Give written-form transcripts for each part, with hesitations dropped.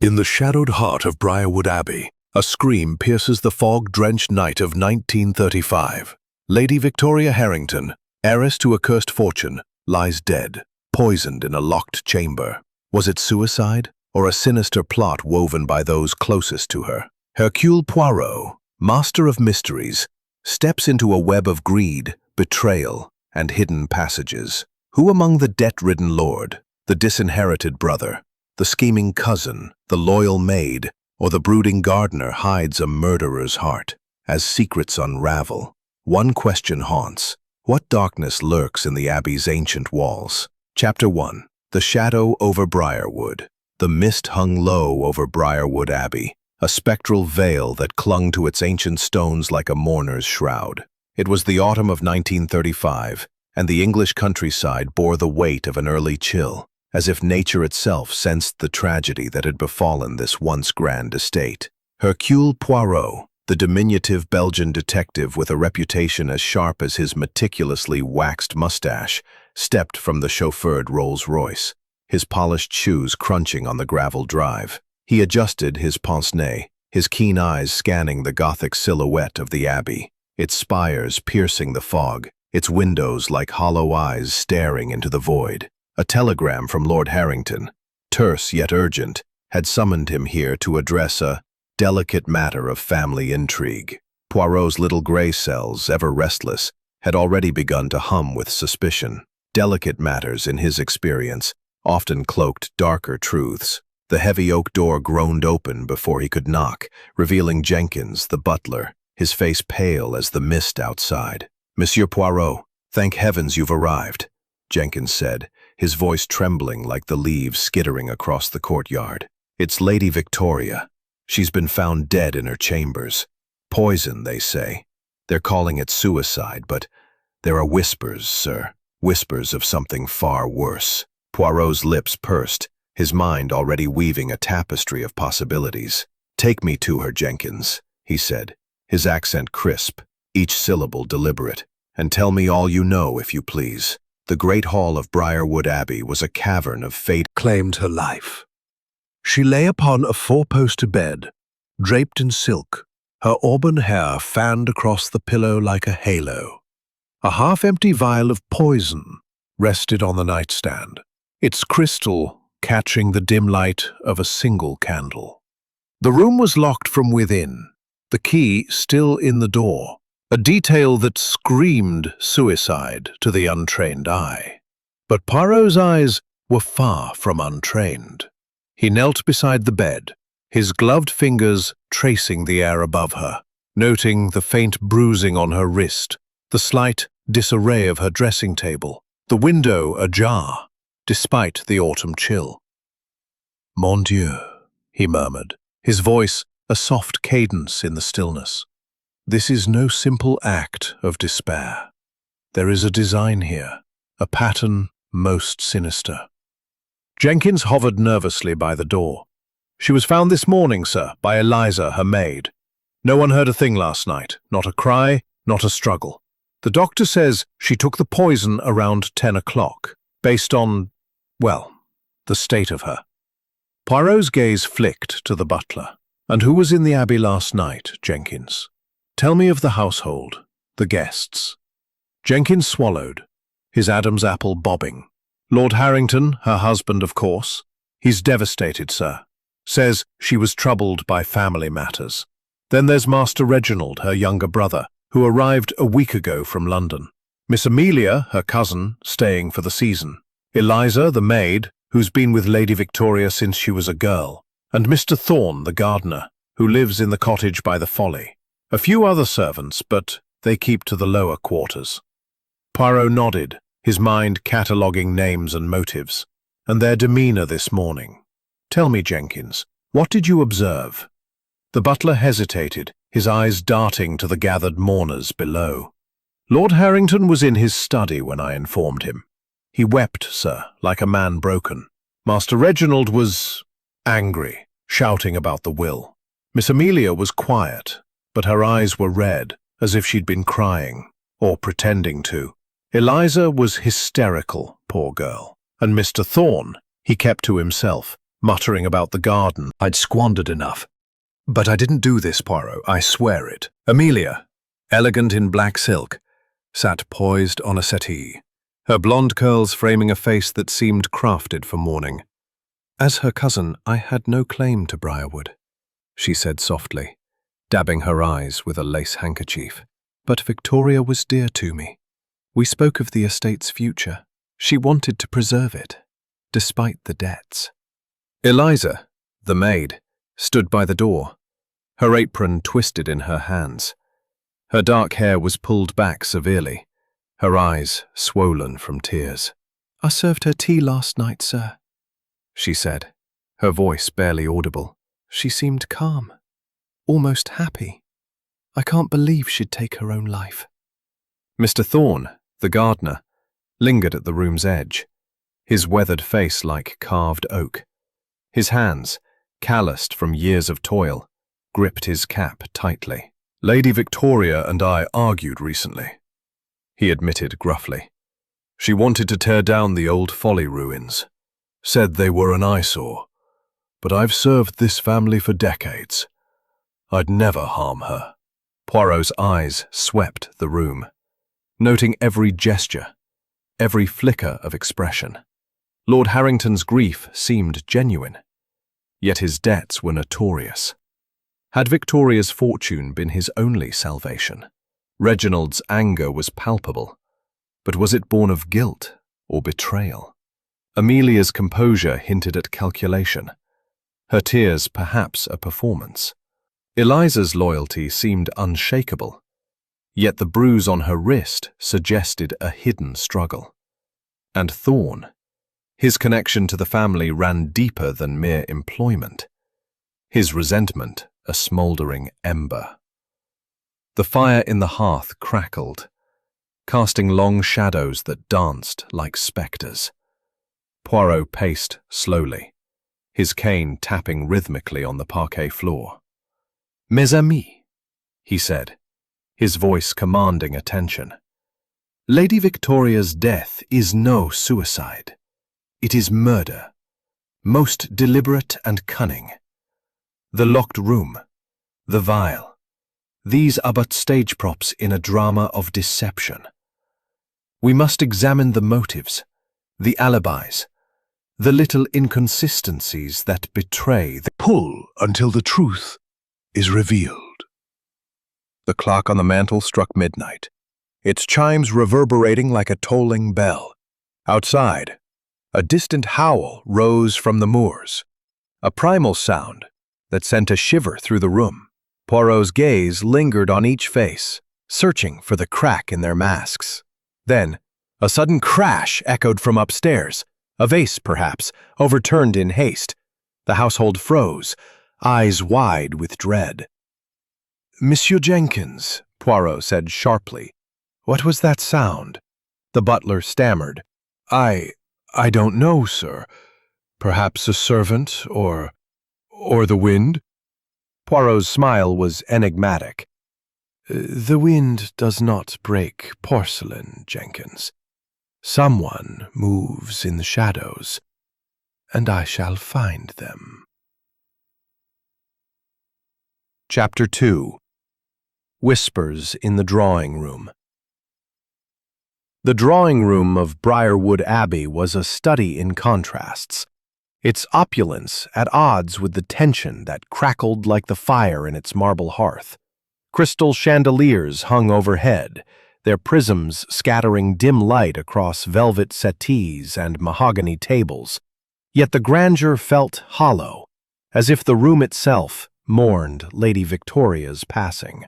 In the shadowed heart of Briarwood Abbey, a scream pierces the fog-drenched night of 1935. Lady Victoria Harrington, heiress to a cursed fortune, lies dead, poisoned in a locked chamber. Was it suicide, or a sinister plot woven by those closest to her? Hercule Poirot, master of mysteries, steps into a web of greed, betrayal, and hidden passages. Who among the debt-ridden lord, the disinherited brother, the scheming cousin, the loyal maid, or the brooding gardener hides a murderer's heart? As secrets unravel, one question haunts: what darkness lurks in the Abbey's ancient walls? Chapter 1. The Shadow over Briarwood. The mist hung low over Briarwood Abbey, a spectral veil that clung to its ancient stones like a mourner's shroud. It was the autumn of 1935, and the English countryside bore the weight of an early chill, as if nature itself sensed the tragedy that had befallen this once grand estate. Hercule Poirot, the diminutive Belgian detective with a reputation as sharp as his meticulously waxed mustache, stepped from the chauffeured Rolls-Royce, his polished shoes crunching on the gravel drive. He adjusted his pince-nez, his keen eyes scanning the Gothic silhouette of the Abbey, its spires piercing the fog, its windows like hollow eyes staring into the void. A telegram from Lord Harrington, terse yet urgent, had summoned him here to address a delicate matter of family intrigue. Poirot's little grey cells, ever restless, had already begun to hum with suspicion. Delicate matters, in his experience, often cloaked darker truths. The heavy oak door groaned open before he could knock, revealing Jenkins, the butler, his face pale as the mist outside. "Monsieur Poirot, thank heavens you've arrived," Jenkins said, his voice trembling like the leaves skittering across the courtyard. "It's Lady Victoria. She's been found dead in her chambers. Poison, they say. They're calling it suicide, but there are whispers, sir. Whispers of something far worse." Poirot's lips pursed, his mind already weaving a tapestry of possibilities. "Take me to her, Jenkins," he said, his accent crisp, each syllable deliberate. "And tell me all you know, if you please." The great hall of Briarwood Abbey was a cavern of fate claimed her life. She lay upon a four-poster bed, draped in silk, her auburn hair fanned across the pillow like a halo. A half-empty vial of poison rested on the nightstand, its crystal catching the dim light of a single candle. The room was locked from within, the key still in the door, a detail that screamed suicide to the untrained eye. But Poirot's eyes were far from untrained. He knelt beside the bed, his gloved fingers tracing the air above her, noting the faint bruising on her wrist, the slight disarray of her dressing table, the window ajar, despite the autumn chill. "Mon Dieu," he murmured, his voice a soft cadence in the stillness. "This is no simple act of despair. There is a design here, a pattern most sinister." Jenkins hovered nervously by the door. "She was found this morning, sir, by Eliza, her maid. No one heard a thing last night, not a cry, not a struggle. The doctor says she took the poison around 10 o'clock, based on, well, the state of her." Poirot's gaze flicked to the butler. "And who was in the Abbey last night, Jenkins? Tell me of the household, the guests." Jenkins swallowed, his Adam's apple bobbing. "Lord Harrington, her husband, of course. He's devastated, sir. Says she was troubled by family matters. Then there's Master Reginald, her younger brother, who arrived a week ago from London. Miss Amelia, her cousin, staying for the season. Eliza, the maid, who's been with Lady Victoria since she was a girl. And Mr. Thorne, the gardener, who lives in the cottage by the Folly. A few other servants, but they keep to the lower quarters." Poirot nodded, his mind cataloguing names and motives, and their demeanor this morning. "Tell me, Jenkins, what did you observe?" The butler hesitated, his eyes darting to the gathered mourners below. "Lord Harrington was in his study when I informed him. He wept, sir, like a man broken. Master Reginald was angry, shouting about the will. Miss Amelia was quiet, but her eyes were red, as if she'd been crying, or pretending to. Eliza was hysterical, poor girl, and Mr. Thorne, he kept to himself, muttering about the garden. I'd squandered enough. But I didn't do this, Poirot, I swear it. Amelia, elegant in black silk, sat poised on a settee, her blonde curls framing a face that seemed crafted for mourning. As her cousin, I had no claim to Briarwood, she said softly, dabbing her eyes with a lace handkerchief. But Victoria was dear to me. We spoke of the estate's future. She wanted to preserve it, despite the debts. Eliza, the maid, stood by the door, her apron twisted in her hands. Her dark hair was pulled back severely, her eyes swollen from tears. "I served her tea last night, sir," she said, her voice barely audible. "She seemed calm, almost happy. I can't believe she'd take her own life." Mr. Thorne, the gardener, lingered at the room's edge, his weathered face like carved oak. His hands, calloused from years of toil, gripped his cap tightly. "Lady Victoria and I argued recently," he admitted gruffly. "She wanted to tear down the old Folly ruins, said they were an eyesore. But I've served this family for decades. I'd never harm her." Poirot's eyes swept the room, noting every gesture, every flicker of expression. Lord Harrington's grief seemed genuine, yet his debts were notorious. Had Victoria's fortune been his only salvation? Reginald's anger was palpable, but was it born of guilt or betrayal? Amelia's composure hinted at calculation, her tears perhaps a performance. Eliza's loyalty seemed unshakable, yet the bruise on her wrist suggested a hidden struggle. And Thorne, his connection to the family ran deeper than mere employment, his resentment a smouldering ember. The fire in the hearth crackled, casting long shadows that danced like spectres. Poirot paced slowly, his cane tapping rhythmically on the parquet floor. "Mes amis," he said, his voice commanding attention. "Lady Victoria's death is no suicide. It is murder, most deliberate and cunning. The locked room, the vial, these are but stage props in a drama of deception. We must examine the motives, the alibis, the little inconsistencies that betray the pull until the truth is revealed." The clock on the mantel struck midnight, its chimes reverberating like a tolling bell. Outside, a distant howl rose from the moors, a primal sound that sent a shiver through the room. Poirot's gaze lingered on each face, searching for the crack in their masks. Then, a sudden crash echoed from upstairs, a vase, perhaps, overturned in haste. The household froze, eyes wide with dread. "Monsieur Jenkins," Poirot said sharply, "what was that sound?" The butler stammered. I don't know, sir. Perhaps a servant, or the wind?" Poirot's smile was enigmatic. "The wind does not break porcelain, Jenkins. Someone moves in the shadows, and I shall find them." Chapter 2. Whispers in the Drawing Room. The drawing room of Briarwood Abbey was a study in contrasts, its opulence at odds with the tension that crackled like the fire in its marble hearth. Crystal chandeliers hung overhead, their prisms scattering dim light across velvet settees and mahogany tables. Yet the grandeur felt hollow, as if the room itself mourned Lady Victoria's passing.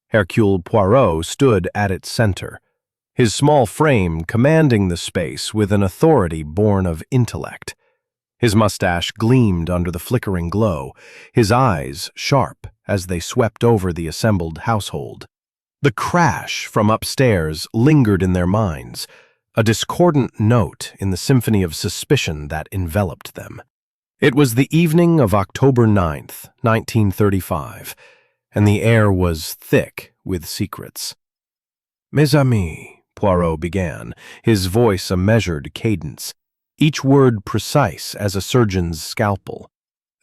Hercule Poirot stood at its center, his small frame commanding the space with an authority born of intellect. His mustache gleamed under the flickering glow, his eyes sharp as they swept over the assembled household. The crash from upstairs lingered in their minds, a discordant note in the symphony of suspicion that enveloped them. It was the evening of October 9th, 1935, and the air was thick with secrets. "Mes amis," Poirot began, his voice a measured cadence, each word precise as a surgeon's scalpel.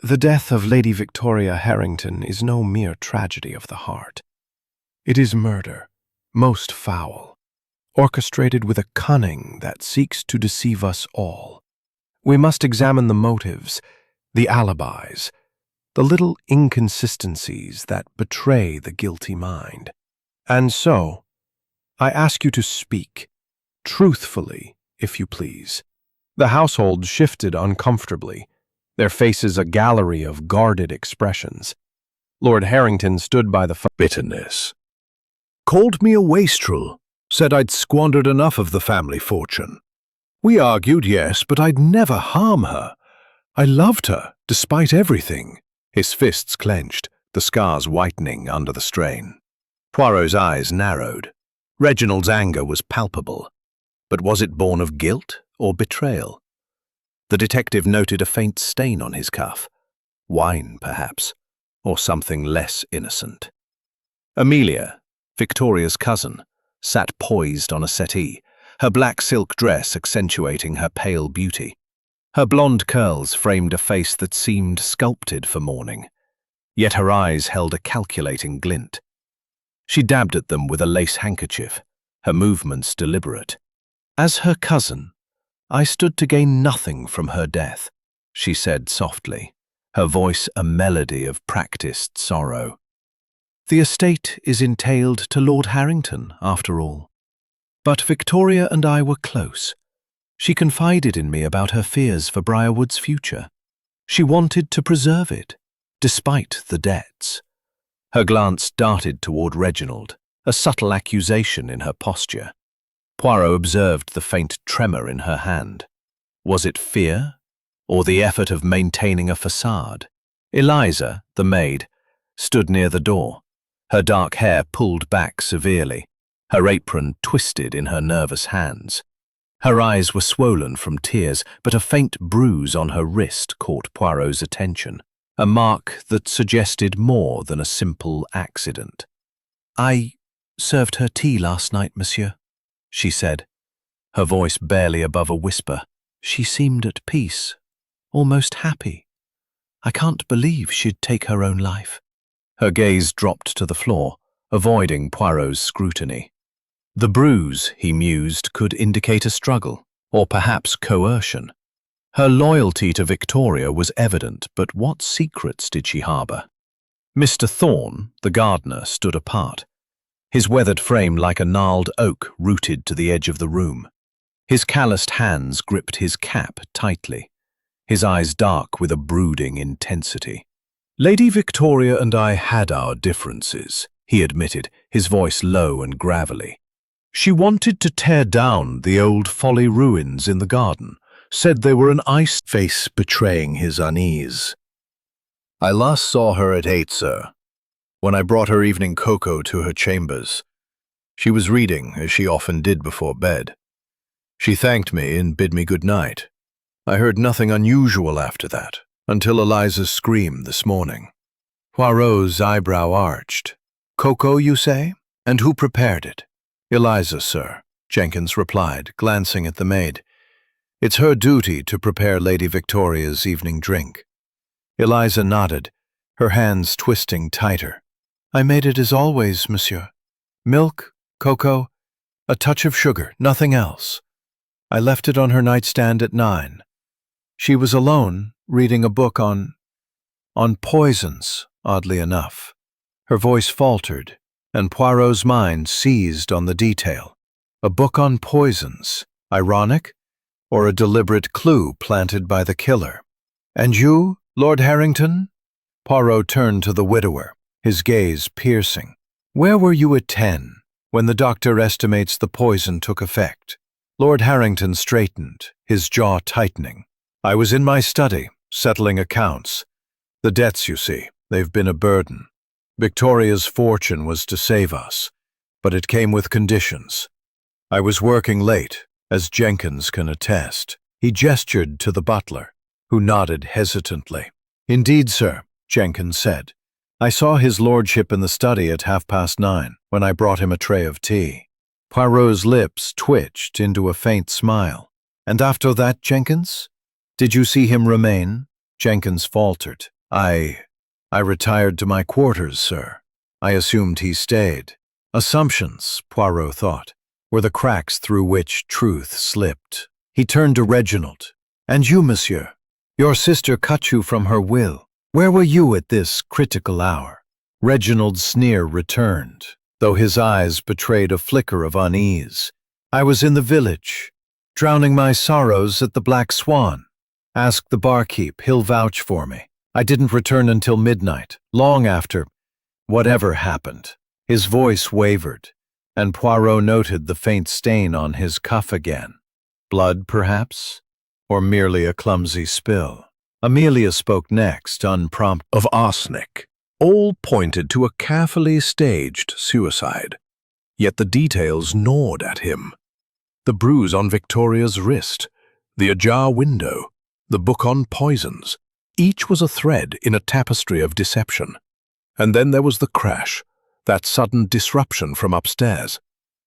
The death of Lady Victoria Harrington is no mere tragedy of the heart. It is murder, most foul, orchestrated with a cunning that seeks to deceive us all. We must examine the motives, the alibis, the little inconsistencies that betray the guilty mind. And so, I ask you to speak, truthfully, if you please. The household shifted uncomfortably, their faces a gallery of guarded expressions. Lord Harrington stood by the bitterness. Called me a wastrel, said I'd squandered enough of the family fortune. We argued, yes, but I'd never harm her. I loved her, despite everything. His fists clenched, the scars whitening under the strain. Poirot's eyes narrowed. Reginald's anger was palpable. But was it born of guilt or betrayal? The detective noted a faint stain on his cuff. Wine, perhaps, or something less innocent. Amelia, Victoria's cousin, sat poised on a settee, her black silk dress accentuating her pale beauty. Her blonde curls framed a face that seemed sculpted for mourning, yet her eyes held a calculating glint. She dabbed at them with a lace handkerchief, her movements deliberate. As her cousin, I stood to gain nothing from her death, she said softly, her voice a melody of practiced sorrow. The estate is entailed to Lord Harrington, after all. But Victoria and I were close. She confided in me about her fears for Briarwood's future. She wanted to preserve it, despite the debts. Her glance darted toward Reginald, a subtle accusation in her posture. Poirot observed the faint tremor in her hand. Was it fear, or the effort of maintaining a facade? Eliza, the maid, stood near the door, her dark hair pulled back severely, her apron twisted in her nervous hands. Her eyes were swollen from tears, but a faint bruise on her wrist caught Poirot's attention, a mark that suggested more than a simple accident. "I served her tea last night, monsieur," she said, her voice barely above a whisper. She seemed at peace, almost happy. I can't believe she'd take her own life. Her gaze dropped to the floor, avoiding Poirot's scrutiny. The bruise, he mused, could indicate a struggle, or perhaps coercion. Her loyalty to Victoria was evident, but what secrets did she harbour? Mr. Thorne, the gardener, stood apart, his weathered frame like a gnarled oak rooted to the edge of the room. His calloused hands gripped his cap tightly, his eyes dark with a brooding intensity. "Lady Victoria and I had our differences," he admitted, his voice low and gravelly. "She wanted to tear down the old folly ruins in the garden, said they were an ice face betraying his unease. I last saw her at 8, sir, when I brought her evening cocoa to her chambers. She was reading, as she often did before bed. She thanked me and bid me good night. I heard nothing unusual after that, until Eliza's scream this morning." Poirot's eyebrow arched. "Cocoa, you say? And who prepared it?" "Eliza, sir," Jenkins replied, glancing at the maid. "It's her duty to prepare Lady Victoria's evening drink." Eliza nodded, her hands twisting tighter. "I made it as always, monsieur. Milk, cocoa, a touch of sugar, nothing else. I left it on her nightstand at 9. She was alone, reading a book on poisons, oddly enough." Her voice faltered, and Poirot's mind seized on the detail. A book on poisons, ironic, or a deliberate clue planted by the killer? "And you, Lord Harrington?" Poirot turned to the widower, his gaze piercing. "Where were you at 10, when the doctor estimates the poison took effect?" Lord Harrington straightened, his jaw tightening. "I was in my study, settling accounts. The debts, you see, they've been a burden. Victoria's fortune was to save us, but it came with conditions. I was working late, as Jenkins can attest." He gestured to the butler, who nodded hesitantly. "Indeed, sir," Jenkins said. "I saw his lordship in the study at 9:30, when I brought him a tray of tea." Poirot's lips twitched into a faint smile. And after that, Jenkins? Did you see him remain? Jenkins faltered. I retired to my quarters, sir. I assumed he stayed. Assumptions, Poirot thought, were the cracks through which truth slipped. He turned to Reginald. And you, monsieur? Your sister cut you from her will. Where were you at this critical hour? Reginald's sneer returned, though his eyes betrayed a flicker of unease. I was in the village, drowning my sorrows at the Black Swan. Ask the barkeep, he'll vouch for me. I didn't return until midnight, long after whatever happened. His voice wavered, and Poirot noted the faint stain on his cuff again. Blood, perhaps? Or merely a clumsy spill? Amelia spoke next, unprompted. Of arsenic. All pointed to a carefully staged suicide. Yet the details gnawed at him. The bruise on Victoria's wrist, the ajar window, the book on poisons. Each was a thread in a tapestry of deception. And then there was the crash, that sudden disruption from upstairs.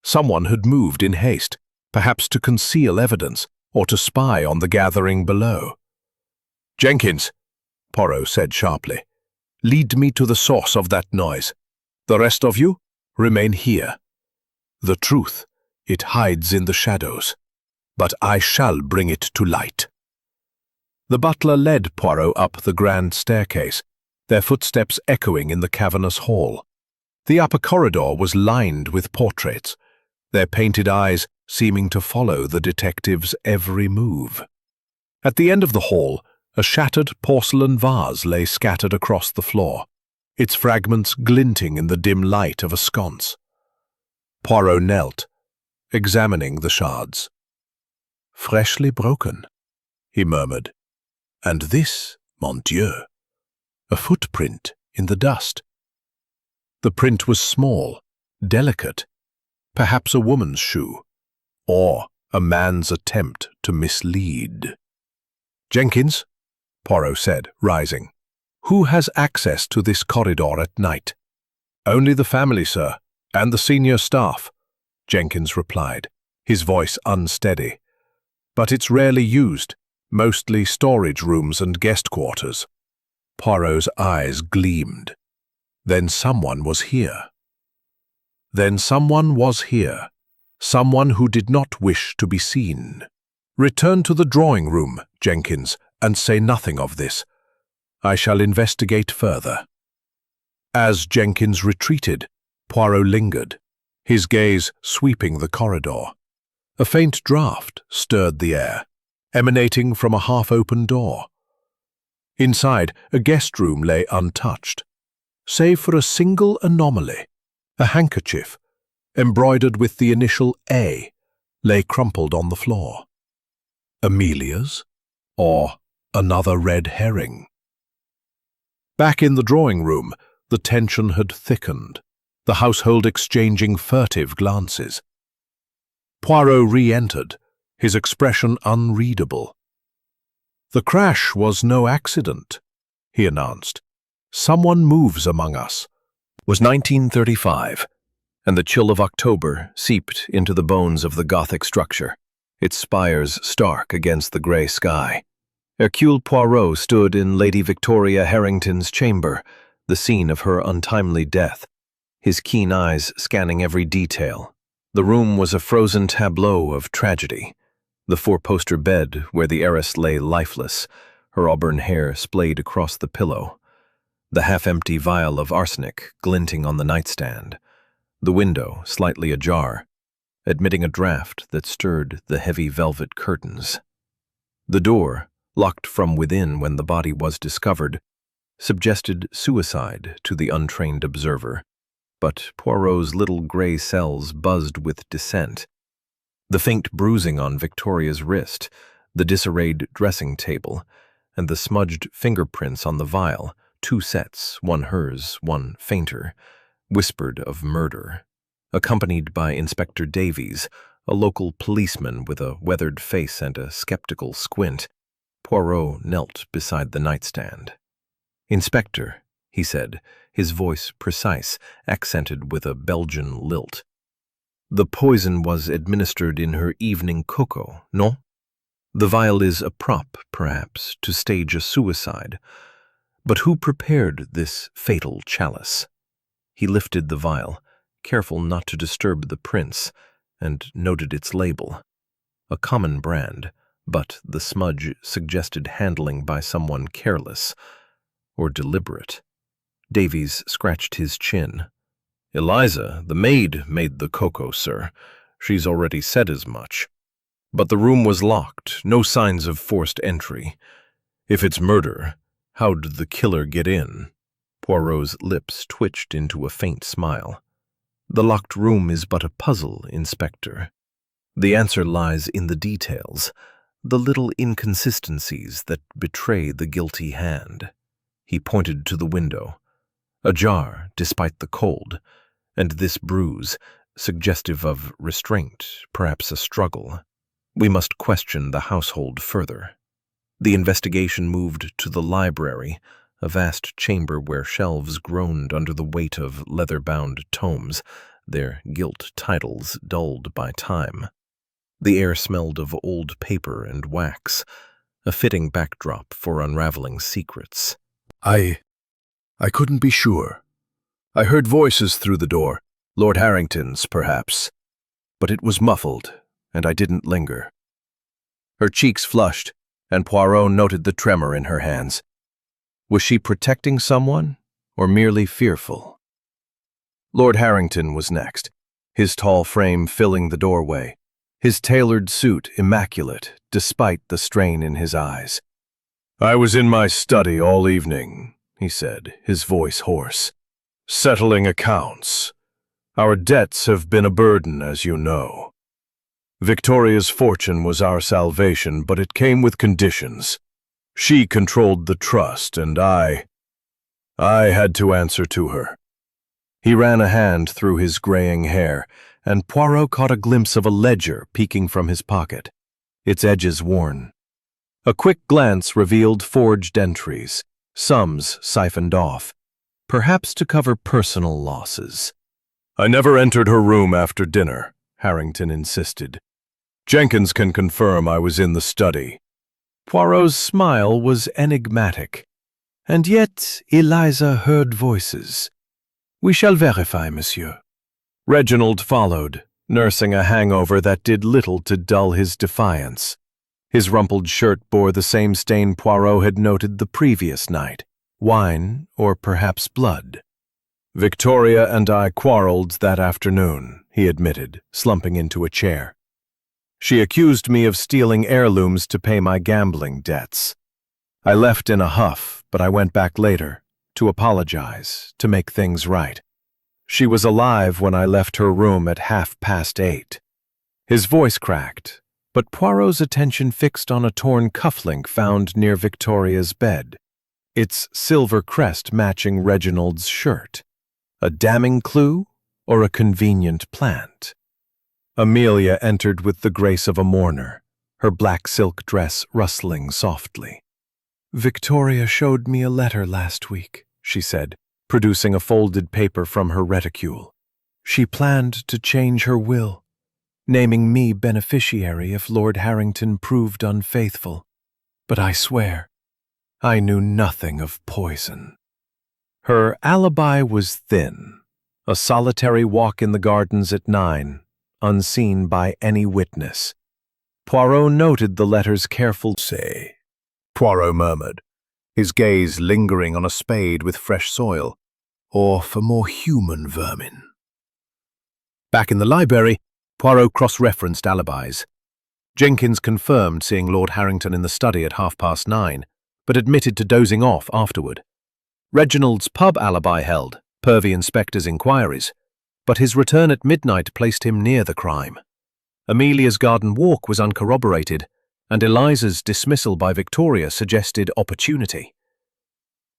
Someone had moved in haste, perhaps to conceal evidence or to spy on the gathering below. "Jenkins," Poirot said sharply, "lead me to the source of that noise. The rest of you, remain here. The truth, it hides in the shadows, but I shall bring it to light." The butler led Poirot up the grand staircase, their footsteps echoing in the cavernous hall. The upper corridor was lined with portraits, their painted eyes seeming to follow the detective's every move. At the end of the hall, a shattered porcelain vase lay scattered across the floor, its fragments glinting in the dim light of a sconce. Poirot knelt, examining the shards. "Freshly broken," he murmured. "And this, mon Dieu, a footprint in the dust." The print was small, delicate, perhaps a woman's shoe, or a man's attempt to mislead. "Jenkins," Poirot said, rising, "who has access to this corridor at night?" "Only the family, sir, and the senior staff," Jenkins replied, his voice unsteady. "But it's rarely used, mostly storage rooms and guest quarters." Poirot's eyes gleamed. Then someone was here. Then someone was here. Someone who did not wish to be seen. "Return to the drawing room, Jenkins, and say nothing of this. I shall investigate further." As Jenkins retreated, Poirot lingered, his gaze sweeping the corridor. A faint draught stirred the air, emanating from a half-open door. Inside, a guest room lay untouched, save for a single anomaly. A handkerchief, embroidered with the initial A, lay crumpled on the floor. Amelia's? Or another red herring? Back in the drawing room, the tension had thickened, the household exchanging furtive glances. Poirot re-entered, his expression unreadable. "The crash was no accident," he announced. "Someone moves among us." It was 1935, and the chill of October seeped into the bones of the Gothic structure, its spires stark against the grey sky. Hercule Poirot stood in Lady Victoria Harrington's chamber, the scene of her untimely death, his keen eyes scanning every detail. The room was a frozen tableau of tragedy. The four-poster bed where the heiress lay lifeless, her auburn hair splayed across the pillow. The half-empty vial of arsenic glinting on the nightstand. The window slightly ajar, admitting a draught that stirred the heavy velvet curtains. The door, locked from within when the body was discovered, suggested suicide to the untrained observer, but Poirot's little grey cells buzzed with dissent. The faint bruising on Victoria's wrist, the disarrayed dressing table, and the smudged fingerprints on the vial, 2 sets, one hers, one fainter, whispered of murder. Accompanied by Inspector Davies, a local policeman with a weathered face and a skeptical squint, Poirot knelt beside the nightstand. "Inspector," he said, his voice precise, accented with a Belgian lilt. "The poison was administered in her evening cocoa, no?" The vial is a prop, perhaps, to stage a suicide. But who prepared this fatal chalice? He lifted the vial, careful not to disturb the prince, and noted its label. A common brand, but the smudge suggested handling by someone careless or deliberate. Davies scratched his chin. "Eliza, the maid, made the cocoa, sir. She's already said as much. But the room was locked, no signs of forced entry. If it's murder, how'd the killer get in?" Poirot's lips twitched into a faint smile. "The locked room is but a puzzle, Inspector. The answer lies in the details, the little inconsistencies that betray the guilty hand." He pointed to the window. Ajar, despite the cold, and this bruise, suggestive of restraint, perhaps a struggle. We must question the household further. The investigation moved to the library, a vast chamber where shelves groaned under the weight of leather-bound tomes, their gilt titles dulled by time. The air smelled of old paper and wax, a fitting backdrop for unraveling secrets. I couldn't be sure. I heard voices through the door, Lord Harrington's, perhaps. But it was muffled, and I didn't linger. Her cheeks flushed, and Poirot noted the tremor in her hands. Was she protecting someone, or merely fearful? Lord Harrington was next, his tall frame filling the doorway, his tailored suit immaculate despite the strain in his eyes. "I was in my study all evening," he said, his voice hoarse. "Settling accounts. Our debts have been a burden, as you know. Victoria's fortune was our salvation, but it came with conditions. She controlled the trust, and I had to answer to her." He ran a hand through his graying hair, and Poirot caught a glimpse of a ledger peeking from his pocket, its edges worn. A quick glance revealed forged entries, sums siphoned off, perhaps to cover personal losses. "I never entered her room after dinner," Harrington insisted. "Jenkins can confirm I was in the study." Poirot's smile was enigmatic. "And yet Eliza heard voices." "We shall verify, monsieur." Reginald followed, nursing a hangover that did little to dull his defiance. His rumpled shirt bore the same stain Poirot had noted the previous night. Wine, or perhaps blood. "Victoria and I quarreled that afternoon," he admitted, slumping into a chair. "She accused me of stealing heirlooms to pay my gambling debts. I left in a huff, but I went back later, to apologize, to make things right. She was alive when I left her room at 8:30. His voice cracked, but Poirot's attention fixed on a torn cufflink found near Victoria's bed, its silver crest matching Reginald's shirt. A damning clue or a convenient plant? Amelia entered with the grace of a mourner, her black silk dress rustling softly. "Victoria showed me a letter last week," she said, producing a folded paper from her reticule. "She planned to change her will, naming me beneficiary if Lord Harrington proved unfaithful. But I swear, I knew nothing of poison." Her alibi was thin, a solitary walk in the gardens at 9, unseen by any witness. Poirot noted the letter's careful "Say," Poirot murmured, his gaze lingering on a spade with fresh soil, or for more human vermin. Back in the library, Poirot cross-referenced alibis. Jenkins confirmed seeing Lord Harrington in the study at 9:30, but admitted to dozing off afterward. Reginald's pub alibi held, per the inspector's inquiries, but his return at midnight placed him near the crime. Amelia's garden walk was uncorroborated, and Eliza's dismissal by Victoria suggested opportunity.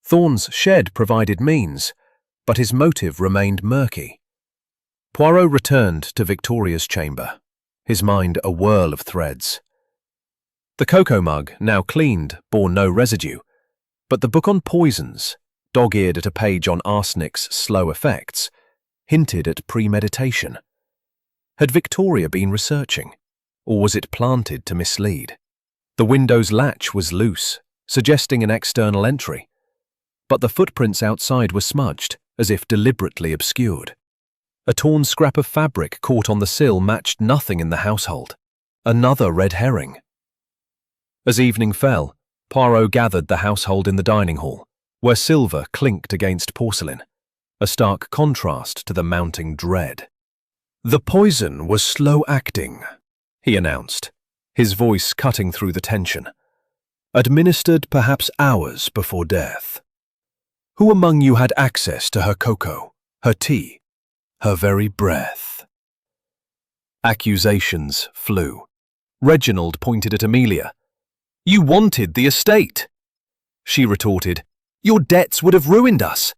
Thorne's shed provided means, but his motive remained murky. Poirot returned to Victoria's chamber, his mind a whirl of threads. The cocoa mug, now cleaned, bore no residue, but the book on poisons, dog-eared at a page on arsenic's slow effects, hinted at premeditation. Had Victoria been researching, or was it planted to mislead? The window's latch was loose, suggesting an external entry, but the footprints outside were smudged, as if deliberately obscured. A torn scrap of fabric caught on the sill matched nothing in the household. Another red herring. As evening fell, Poirot gathered the household in the dining hall, where silver clinked against porcelain, a stark contrast to the mounting dread. "The poison was slow-acting," he announced, his voice cutting through the tension. "Administered perhaps hours before death. Who among you had access to her cocoa, her tea, her very breath?" Accusations flew. Reginald pointed at Amelia. "You wanted the estate." She retorted, "Your debts would have ruined us."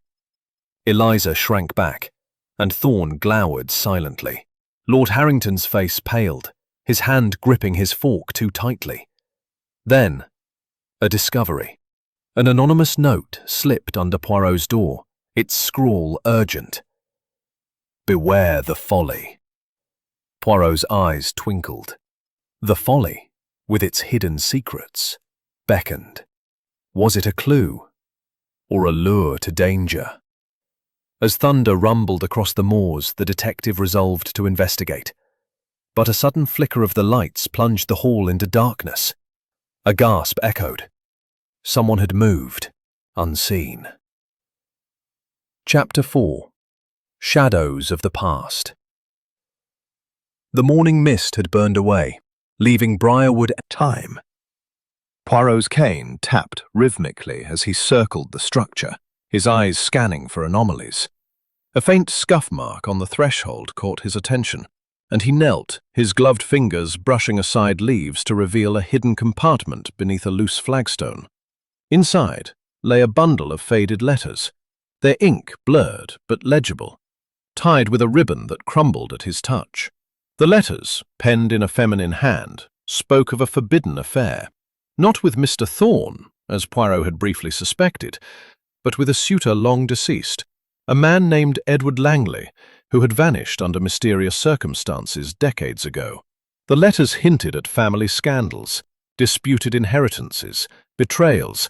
Eliza shrank back, and Thorne glowered silently. Lord Harrington's face paled, his hand gripping his fork too tightly. Then, a discovery. An anonymous note slipped under Poirot's door, its scrawl urgent. "Beware the folly." Poirot's eyes twinkled. The folly, with its hidden secrets, beckoned. Was it a clue, or a lure to danger? As thunder rumbled across the moors, the detective resolved to investigate. But a sudden flicker of the lights plunged the hall into darkness. A gasp echoed. Someone had moved, unseen. Chapter 4. Shadows of the Past. The morning mist had burned away, leaving Briarwood time. Poirot's cane tapped rhythmically as he circled the structure, his eyes scanning for anomalies. A faint scuff mark on the threshold caught his attention, and he knelt, his gloved fingers brushing aside leaves to reveal a hidden compartment beneath a loose flagstone. Inside lay a bundle of faded letters, their ink blurred but legible, tied with a ribbon that crumbled at his touch. The letters, penned in a feminine hand, spoke of a forbidden affair, not with Mr. Thorne, as Poirot had briefly suspected, but with a suitor long deceased, a man named Edward Langley, who had vanished under mysterious circumstances decades ago. The letters hinted at family scandals, disputed inheritances, betrayals,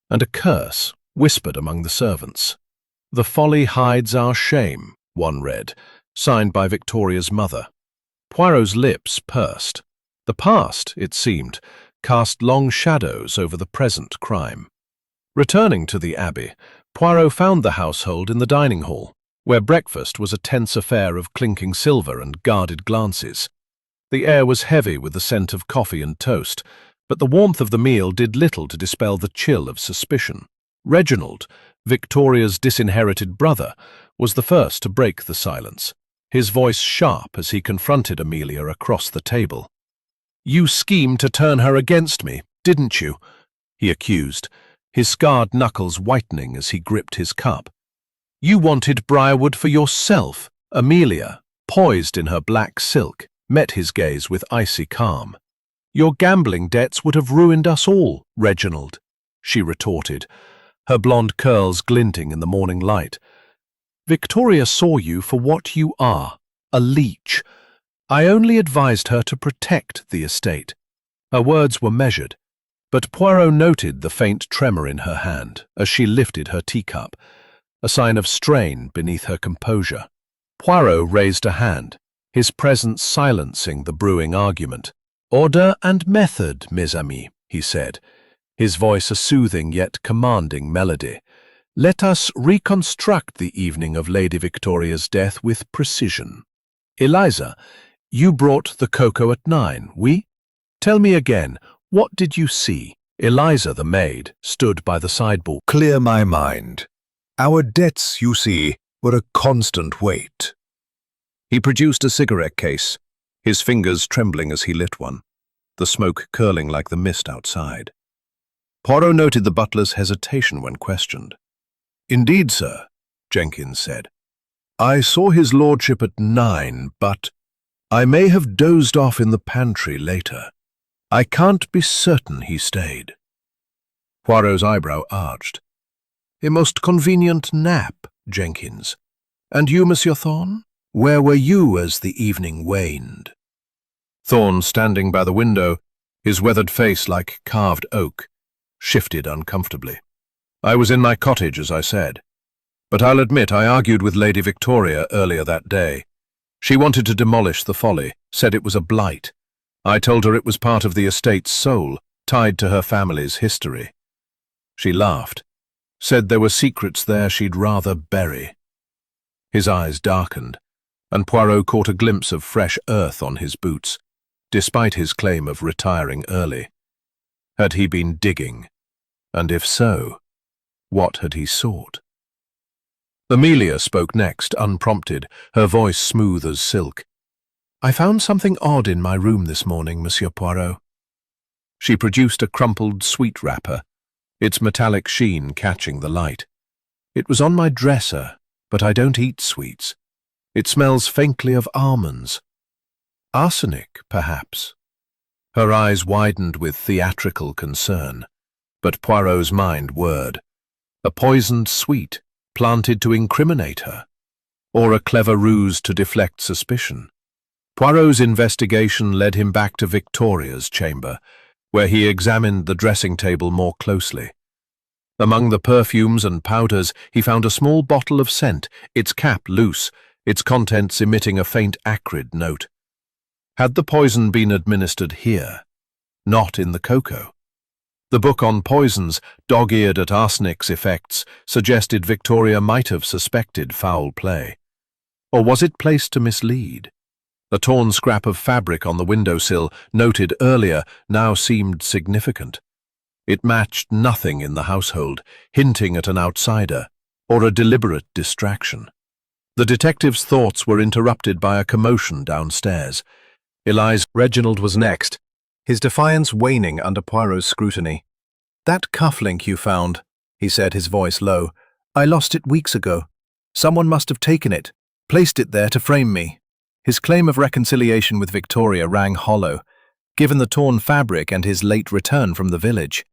and a curse whispered among the servants. "The folly hides our shame," one read, signed by Victoria's mother. Poirot's lips pursed. The past, it seemed, cast long shadows over the present crime. Returning to the Abbey, Poirot found the household in the dining hall, where breakfast was a tense affair of clinking silver and guarded glances. The air was heavy with the scent of coffee and toast, but the warmth of the meal did little to dispel the chill of suspicion. Reginald, Victoria's disinherited brother, was the first to break the silence, his voice sharp as he confronted Amelia across the table. "You schemed to turn her against me, didn't you?" he accused, his scarred knuckles whitening as he gripped his cup. "You wanted Briarwood for yourself." Amelia, poised in her black silk, met his gaze with icy calm. "Your gambling debts would have ruined us all, Reginald," she retorted, her blonde curls glinting in the morning light. "Victoria saw you for what you are, a leech. I only advised her to protect the estate." Her words were measured, but Poirot noted the faint tremor in her hand as she lifted her teacup, a sign of strain beneath her composure. Poirot raised a hand, his presence silencing the brewing argument. "Order and method, mes amis," he said, his voice a soothing yet commanding melody. "Let us reconstruct the evening of Lady Victoria's death with precision. Eliza, you brought the cocoa at 9, oui? Tell me again, what did you see?" Eliza, the maid, stood by the sideboard. "Clear my mind. Our debts, you see, were a constant weight." He produced a cigarette case, his fingers trembling as he lit one, the smoke curling like the mist outside. Poirot noted the butler's hesitation when questioned. "Indeed, sir," Jenkins said. "I saw his lordship at 9, but I may have dozed off in the pantry later. I can't be certain he stayed." Poirot's eyebrow arched. "A most convenient nap, Jenkins. And you, Monsieur Thorne? Where were you as the evening waned?" Thorne, standing by the window, His weathered face, like carved oak, shifted uncomfortably. "I was in my cottage, as I said. But I'll admit I argued with Lady Victoria earlier that day. She wanted to demolish the folly, said it was a blight. I told her it was part of the estate's soul, tied to her family's history. She laughed, said there were secrets there she'd rather bury." His eyes darkened, and Poirot caught a glimpse of fresh earth on his boots, despite his claim of retiring early. Had he been digging? And if so, what had he sought? Amelia spoke next, unprompted, her voice smooth as silk. "I found something odd in my room this morning, Monsieur Poirot." She produced a crumpled sweet wrapper, its metallic sheen catching the light. "It was on my dresser, but I don't eat sweets. It smells faintly of almonds. Arsenic, perhaps." Her eyes widened with theatrical concern, but Poirot's mind whirred. A poisoned sweet, planted to incriminate her, or a clever ruse to deflect suspicion. Poirot's investigation led him back to Victoria's chamber, where he examined the dressing table more closely. Among the perfumes and powders he found a small bottle of scent, its cap loose, its contents emitting a faint acrid note. Had the poison been administered here, not in the cocoa? The book on poisons, dog-eared at arsenic's effects, suggested Victoria might have suspected foul play. Or was it placed to mislead? A torn scrap of fabric on the windowsill, noted earlier, now seemed significant. It matched nothing in the household, hinting at an outsider, or a deliberate distraction. The detective's thoughts were interrupted by a commotion downstairs. Reginald was next, his defiance waning under Poirot's scrutiny. "That cufflink you found," he said, his voice low. "I lost it weeks ago. Someone must have taken it, placed it there to frame me." His claim of reconciliation with Victoria rang hollow, given the torn fabric and his late return from the village.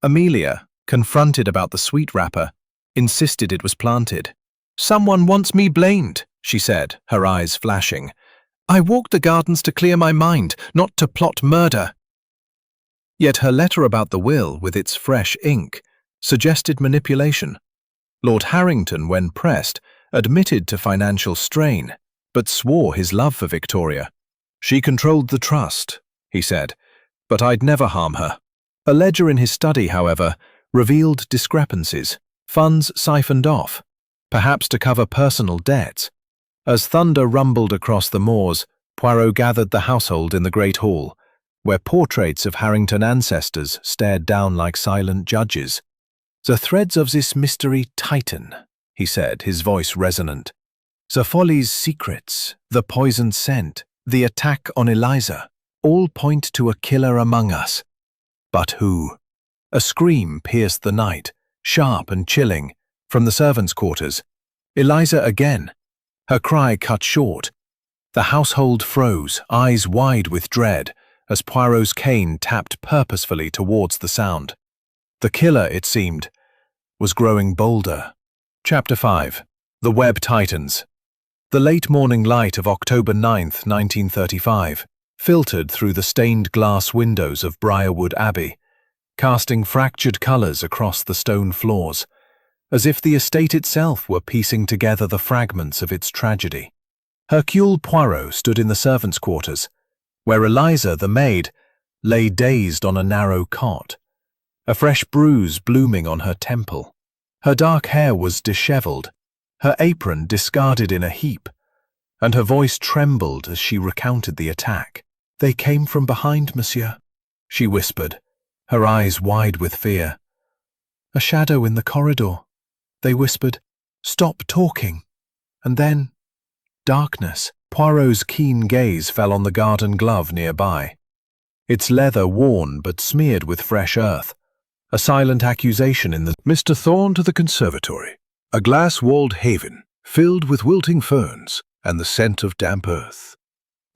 Amelia, confronted about the sweet wrapper, insisted it was planted. "Someone wants me blamed," she said, her eyes flashing. "I walked the gardens to clear my mind, not to plot murder." Yet her letter about the will, with its fresh ink, suggested manipulation. Lord Harrington, when pressed, admitted to financial strain, but swore his love for Victoria. "She controlled the trust," he said, "but I'd never harm her." A ledger in his study, however, revealed discrepancies, funds siphoned off, perhaps to cover personal debts. As thunder rumbled across the moors, Poirot gathered the household in the great hall, where portraits of Harrington ancestors stared down like silent judges. "The threads of this mystery tighten," he said, his voice resonant. "The folly's secrets, the poisoned scent, the attack on Eliza, all point to a killer among us. But who?" A scream pierced the night, sharp and chilling, from the servants' quarters. Eliza again. Her cry cut short. The household froze, eyes wide with dread, as Poirot's cane tapped purposefully towards the sound. The killer, it seemed, was growing bolder. Chapter 5. The Web Tightens. The late morning light of October 9th, 1935, filtered through the stained glass windows of Briarwood Abbey, casting fractured colours across the stone floors, as if the estate itself were piecing together the fragments of its tragedy. Hercule Poirot stood in the servants' quarters, where Eliza, the maid, lay dazed on a narrow cot, a fresh bruise blooming on her temple. Her dark hair was dishevelled, her apron discarded in a heap, and her voice trembled as she recounted the attack. "They came from behind, monsieur," she whispered, her eyes wide with fear. "A shadow in the corridor. They whispered, 'Stop talking.' And then, darkness." Poirot's keen gaze fell on the garden glove nearby, its leather worn but smeared with fresh earth, a silent accusation in the "Mr. Thorne to the conservatory, a glass-walled haven filled with wilting ferns and the scent of damp earth."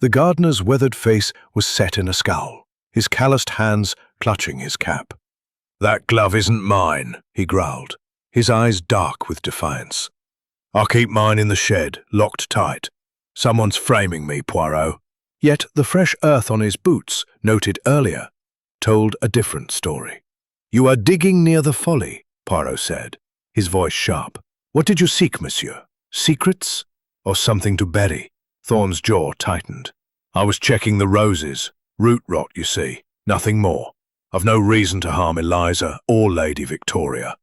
The gardener's weathered face was set in a scowl, his calloused hands clutching his cap. "That glove isn't mine," he growled, his eyes dark with defiance. "I'll keep mine in the shed, locked tight. Someone's framing me, Poirot." Yet the fresh earth on his boots, noted earlier, told a different story. "You are digging near the folly," Poirot said, his voice sharp. "What did you seek, monsieur? Secrets? Or something to bury?" Thorne's jaw tightened. "I was checking the roses. Root rot, you see. Nothing more. I've no reason to harm Eliza or Lady Victoria."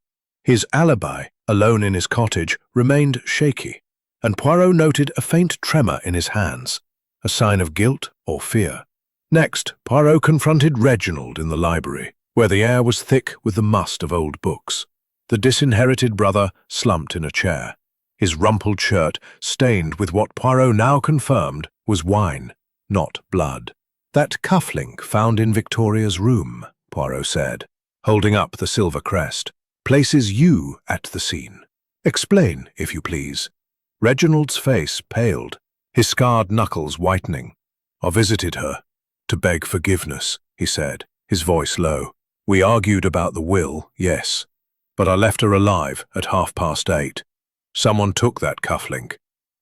His alibi, alone in his cottage, remained shaky, and Poirot noted a faint tremor in his hands, a sign of guilt or fear. Next, Poirot confronted Reginald in the library, where the air was thick with the must of old books. The disinherited brother slumped in a chair, his rumpled shirt stained with what Poirot now confirmed was wine, not blood. "That cufflink found in Victoria's room," Poirot said, holding up the silver crest, "places you at the scene. Explain, if you please." Reginald's face paled, his scarred knuckles whitening. "I visited her to beg forgiveness," he said, his voice low. "We argued about the will, yes, but I left her alive at 8:30. Someone took that cufflink.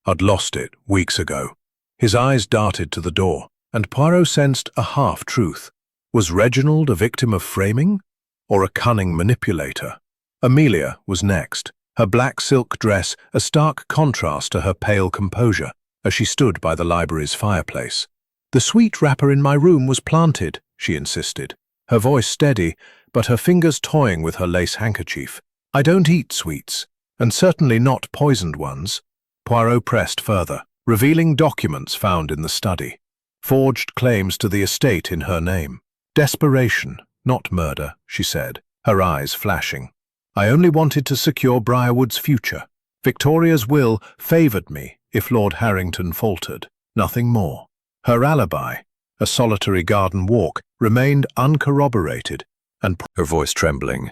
I'd lost it weeks ago." His eyes darted to the door, and Poirot sensed a half-truth. Was Reginald a victim of framing, or a cunning manipulator? Amelia was next, her black silk dress a stark contrast to her pale composure as she stood by the library's fireplace. "The sweet wrapper in my room was planted," she insisted, her voice steady, but her fingers toying with her lace handkerchief. "I don't eat sweets, and certainly not poisoned ones." Poirot pressed further, revealing documents found in the study. Forged claims to the estate in her name. "Desperation, not murder," she said, her eyes flashing. "I only wanted to secure Briarwood's future. Victoria's will favored me if Lord Harrington faltered, nothing more." Her alibi, a solitary garden walk, remained uncorroborated, and her voice trembling.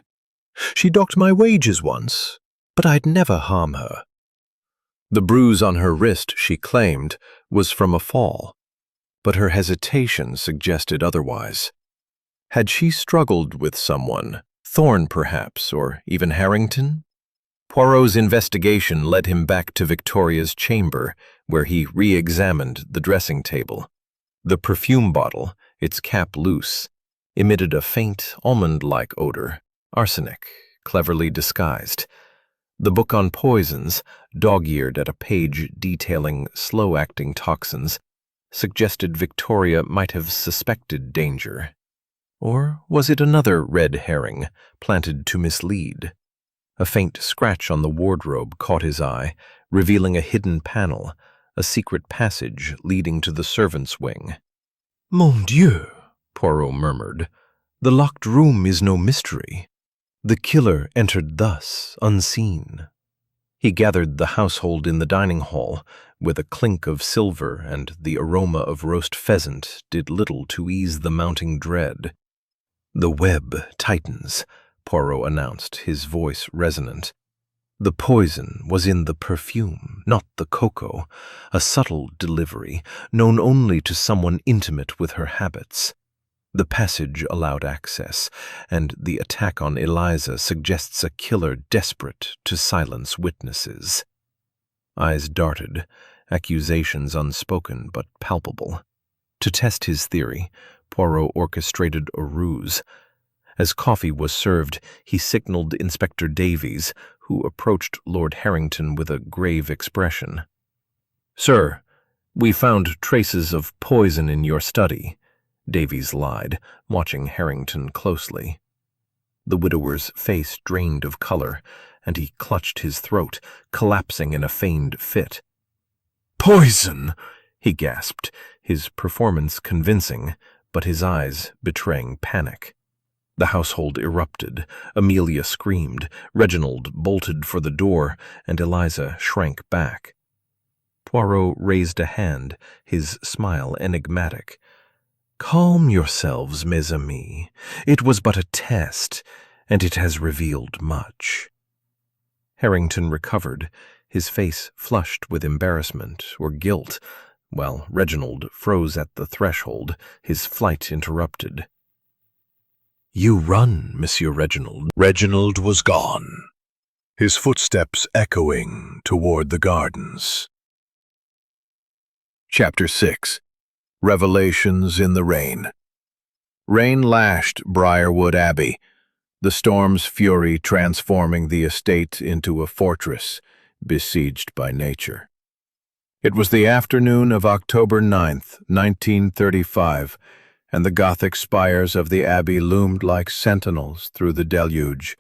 "She docked my wages once, but I'd never harm her." The bruise on her wrist, she claimed, was from a fall, but her hesitation suggested otherwise. Had she struggled with someone, Thorne perhaps, or even Harrington? Poirot's investigation led him back to Victoria's chamber, where he re-examined the dressing table. The perfume bottle, its cap loose, emitted a faint, almond-like odor, arsenic, cleverly disguised. The book on poisons, dog-eared at a page detailing slow-acting toxins, suggested Victoria might have suspected danger. Or was it another red herring, planted to mislead? A faint scratch on the wardrobe caught his eye, revealing a hidden panel, a secret passage leading to the servants' wing. "Mon Dieu," Poirot murmured. "The locked room is no mystery. The killer entered thus, unseen." He gathered the household in the dining hall, with a clink of silver and the aroma of roast pheasant did little to ease the mounting dread. "The web tightens," Poirot announced, his voice resonant. The poison was in the perfume, not the cocoa, a subtle delivery, known only to someone intimate with her habits. The passage allowed access, and the attack on Eliza suggests a killer desperate to silence witnesses. Eyes darted, accusations unspoken but palpable. To test his theory, Poirot orchestrated a ruse. As coffee was served, he signaled Inspector Davies, who approached Lord Harrington with a grave expression. "Sir, we found traces of poison in your study," Davies lied, watching Harrington closely. The widower's face drained of color, and he clutched his throat, collapsing in a feigned fit. "Poison!" he gasped, his performance convincing, but his eyes betraying panic. The household erupted. Amelia screamed, Reginald bolted for the door, and Eliza shrank back. Poirot raised a hand, his smile enigmatic. "Calm yourselves, mes amis. It was but a test, and it has revealed much." Harrington recovered, his face flushed with embarrassment or guilt, while Reginald froze at the threshold, his flight interrupted. "You run, Monsieur Reginald." Reginald was gone, his footsteps echoing toward the gardens. Chapter 6. Revelations in the Rain. Rain lashed Briarwood Abbey, the storm's fury transforming the estate into a fortress besieged by nature. It was the afternoon of October 9th, 1935, and the Gothic spires of the abbey loomed like sentinels through the deluge,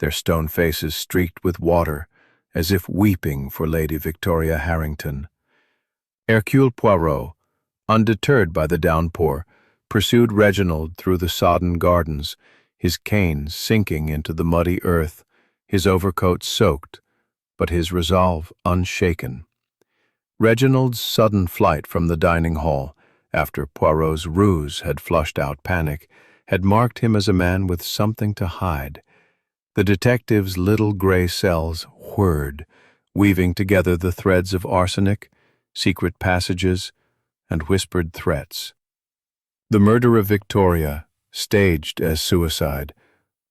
their stone faces streaked with water, as if weeping for Lady Victoria Harrington. Hercule Poirot, undeterred by the downpour, pursued Reginald through the sodden gardens, his cane sinking into the muddy earth, his overcoat soaked, but his resolve unshaken. Reginald's sudden flight from the dining hall, after Poirot's ruse had flushed out panic, had marked him as a man with something to hide. The detective's little gray cells whirred, weaving together the threads of arsenic, secret passages, and whispered threats. The murder of Victoria, staged as suicide,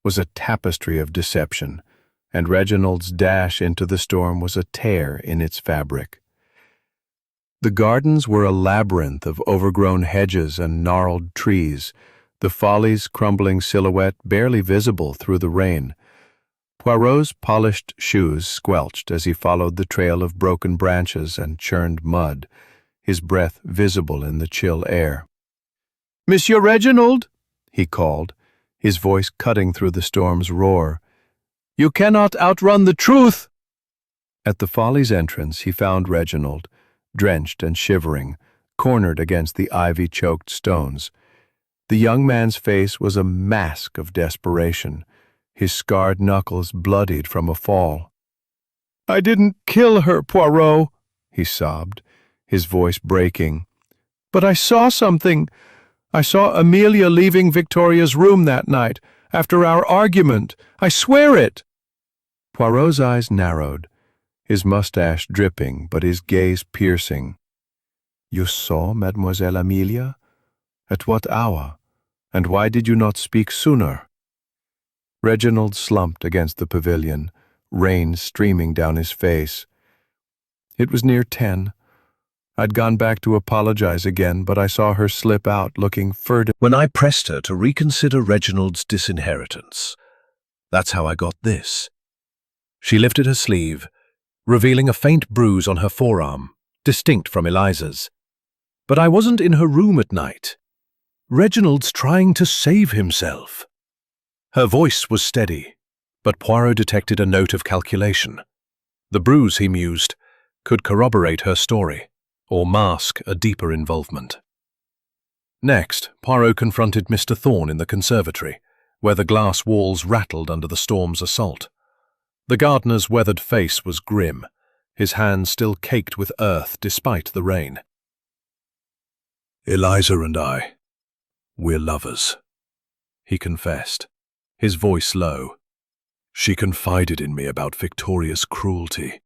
was a tapestry of deception, and Reginald's dash into the storm was a tear in its fabric. The gardens were a labyrinth of overgrown hedges and gnarled trees, the Follies' crumbling silhouette barely visible through the rain. Poirot's polished shoes squelched as he followed the trail of broken branches and churned mud, his breath visible in the chill air. "Monsieur Reginald," he called, his voice cutting through the storm's roar. "You cannot outrun the truth!" At the Follies' entrance he found Reginald, drenched and shivering, cornered against the ivy-choked stones. The young man's face was a mask of desperation, his scarred knuckles bloodied from a fall. "I didn't kill her, Poirot," he sobbed, his voice breaking. "But I saw something. I saw Amelia leaving Victoria's room that night, after our argument. I swear it!" Poirot's eyes narrowed, his mustache dripping, but his gaze piercing. "You saw Mademoiselle Amelia? At what hour? And why did you not speak sooner?" Reginald slumped against the pavilion, rain streaming down his face. "It was near 10. I'd gone back to apologize again, but I saw her slip out looking furtive When I pressed her to reconsider Reginald's disinheritance. That's how I got this." She lifted her sleeve, revealing a faint bruise on her forearm, distinct from Eliza's. "But I wasn't in her room at night. Reginald's trying to save himself." Her voice was steady, but Poirot detected a note of calculation. The bruise, he mused, could corroborate her story, or mask a deeper involvement. Next, Poirot confronted Mr. Thorne in the conservatory, where the glass walls rattled under the storm's assault. The gardener's weathered face was grim, his hands still caked with earth despite the rain. "Eliza and I, we're lovers," he confessed, his voice low. "She confided in me about Victoria's cruelty,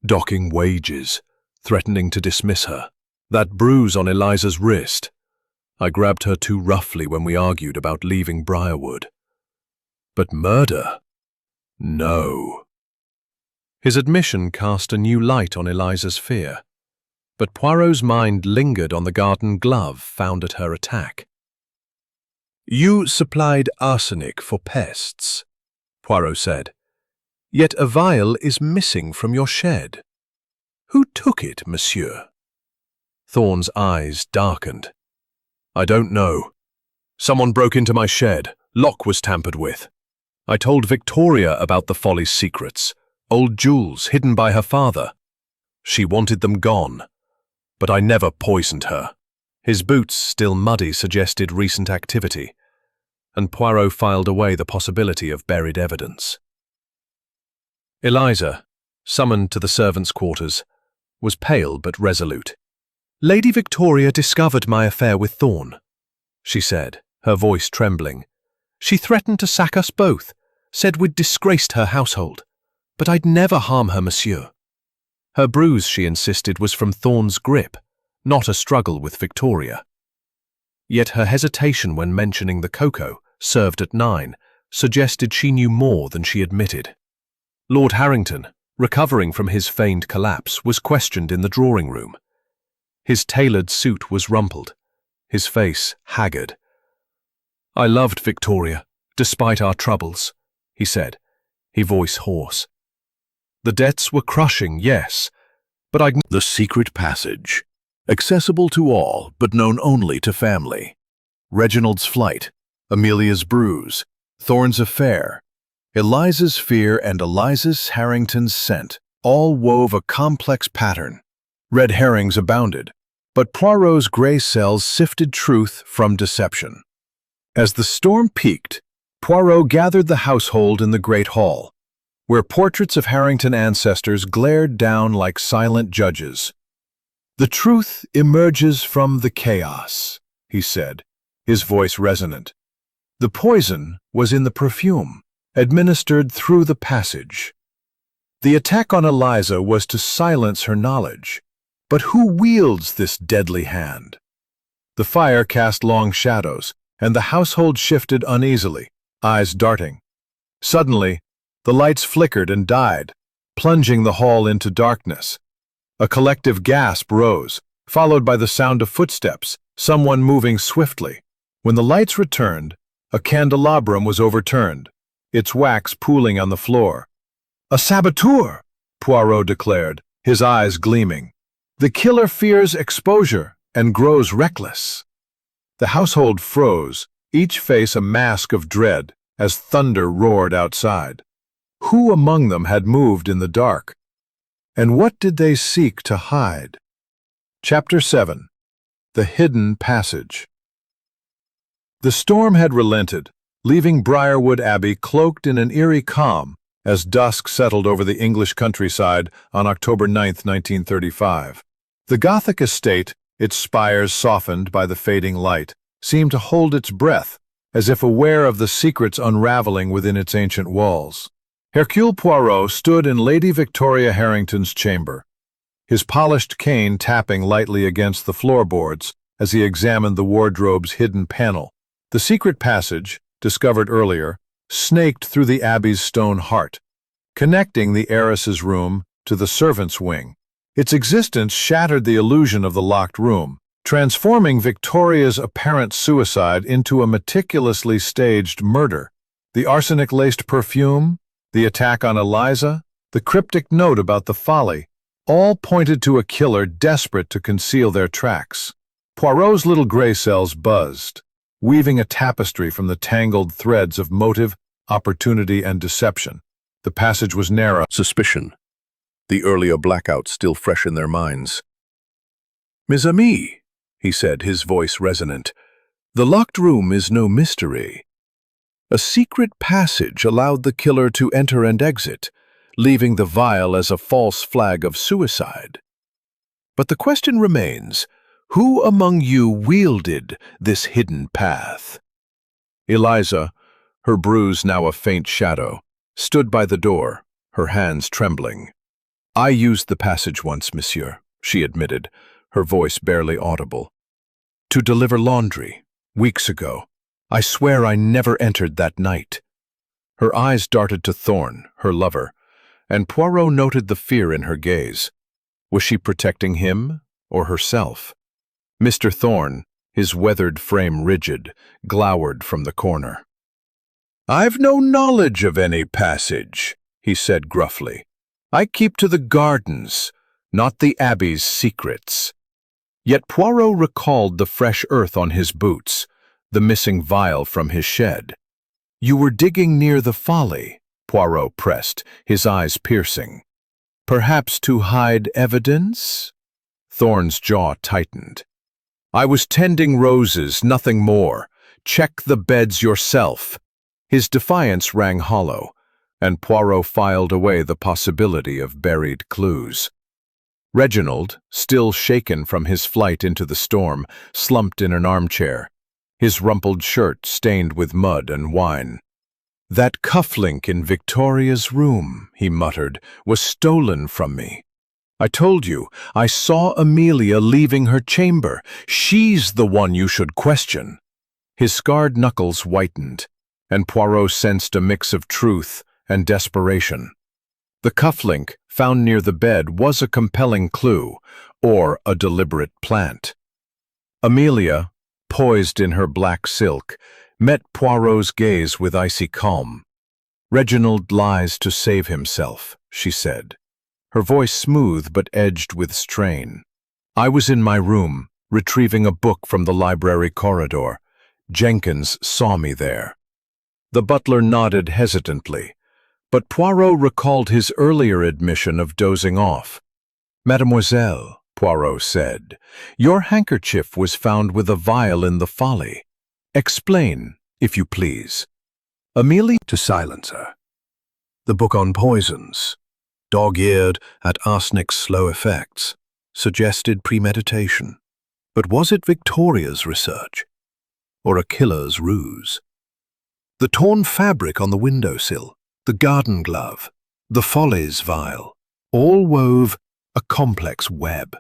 docking wages, threatening to dismiss her. That bruise on Eliza's wrist. I grabbed her too roughly when we argued about leaving Briarwood. But murder? No." His admission cast a new light on Eliza's fear, but Poirot's mind lingered on the garden glove found at her attack. "You supplied arsenic for pests," Poirot said, "yet a vial is missing from your shed. Who took it, monsieur?" Thorne's eyes darkened. "I don't know. Someone broke into my shed. Lock was tampered with. I told Victoria about the Follies' secrets, old jewels hidden by her father. She wanted them gone, but I never poisoned her." His boots, still muddy, suggested recent activity, and Poirot filed away the possibility of buried evidence. Eliza, summoned to the servants' quarters, was pale but resolute. "Lady Victoria discovered my affair with Thorne," she said, her voice trembling. "She threatened to sack us both, said we'd disgraced her household. But I'd never harm her, monsieur." Her bruise, she insisted, was from Thorne's grip, not a struggle with Victoria. Yet her hesitation when mentioning the cocoa, served at 9, suggested she knew more than she admitted. Lord Harrington, recovering from his feigned collapse, was questioned in the drawing room. His tailored suit was rumpled, his face haggard. "I loved Victoria, despite our troubles," he said, his voice hoarse. "The debts were crushing, yes, but I..." The secret passage, accessible to all but known only to family. Reginald's flight, Amelia's bruise, Thorne's affair, Eliza's fear and Eliza Harrington's scent all wove a complex pattern. Red herrings abounded, but Poirot's gray cells sifted truth from deception. As the storm peaked, Poirot gathered the household in the great hall, where portraits of Harrington ancestors glared down like silent judges. "The truth emerges from the chaos," he said, his voice resonant. "The poison was in the perfume, administered through the passage. The attack on Eliza was to silence her knowledge. But who wields this deadly hand?" The fire cast long shadows, and the household shifted uneasily, eyes darting. Suddenly, the lights flickered and died, plunging the hall into darkness. A collective gasp rose, followed by the sound of footsteps, someone moving swiftly. When the lights returned, a candelabrum was overturned, its wax pooling on the floor. "A saboteur!" Poirot declared, his eyes gleaming. "The killer fears exposure and grows reckless." The household froze, each face a mask of dread, as thunder roared outside. Who among them had moved in the dark? And what did they seek to hide? Chapter 7. The Hidden Passage. The storm had relented, leaving Briarwood Abbey cloaked in an eerie calm as dusk settled over the English countryside on October 9, 1935. The Gothic estate, its spires softened by the fading light, seemed to hold its breath, as if aware of the secrets unraveling within its ancient walls. Hercule Poirot stood in Lady Victoria Harrington's chamber, his polished cane tapping lightly against the floorboards as he examined the wardrobe's hidden panel. The secret passage, discovered earlier, snaked through the Abbey's stone heart, connecting the heiress's room to the servants' wing. Its existence shattered the illusion of the locked room, transforming Victoria's apparent suicide into a meticulously staged murder. The arsenic-laced perfume, the attack on Eliza, the cryptic note about the folly, all pointed to a killer desperate to conceal their tracks. Poirot's little gray cells buzzed, weaving a tapestry from the tangled threads of motive, opportunity, and deception. The passage was narrow. Suspicion. The earlier blackout still fresh in their minds. "Mes amis," he said, his voice resonant, "the locked room is no mystery. A secret passage allowed the killer to enter and exit, leaving the vial as a false flag of suicide. But the question remains, who among you wielded this hidden path?" Eliza, her bruise now a faint shadow, stood by the door, her hands trembling. "I used the passage once, monsieur," she admitted, her voice barely audible. "To deliver laundry, weeks ago. I swear I never entered that night." Her eyes darted to Thorne, her lover, and Poirot noted the fear in her gaze. Was she protecting him or herself? Mr. Thorne, his weathered frame rigid, glowered from the corner. "I've no knowledge of any passage," he said gruffly. "I keep to the gardens, not the Abbey's secrets." Yet Poirot recalled the fresh earth on his boots, the missing vial from his shed. "You were digging near the folly," Poirot pressed, his eyes piercing. "Perhaps to hide evidence?" Thorne's jaw tightened. "I was tending roses, nothing more. Check the beds yourself." His defiance rang hollow, and Poirot filed away the possibility of buried clues. Reginald, still shaken from his flight into the storm, slumped in an armchair, his rumpled shirt stained with mud and wine. "That cufflink in Victoria's room," he muttered, "was stolen from me. I told you, I saw Amelia leaving her chamber. She's the one you should question." His scarred knuckles whitened, and Poirot sensed a mix of truth and desperation. The cufflink, found near the bed, was a compelling clue, or a deliberate plant. Amelia, poised in her black silk, met Poirot's gaze with icy calm. "Reginald lies to save himself," she said, her voice smooth but edged with strain. "I was in my room, retrieving a book from the library corridor. Jenkins saw me there." The butler nodded hesitantly, but Poirot recalled his earlier admission of dozing off. "Mademoiselle," Poirot said, "your handkerchief was found with a vial in the folly. Explain, if you please." Amelia to silence her. The book on poisons, dog-eared at arsenic's slow effects, suggested premeditation. But was it Victoria's research, or a killer's ruse? The torn fabric on the windowsill, the garden glove, the follies vial, all wove a complex web.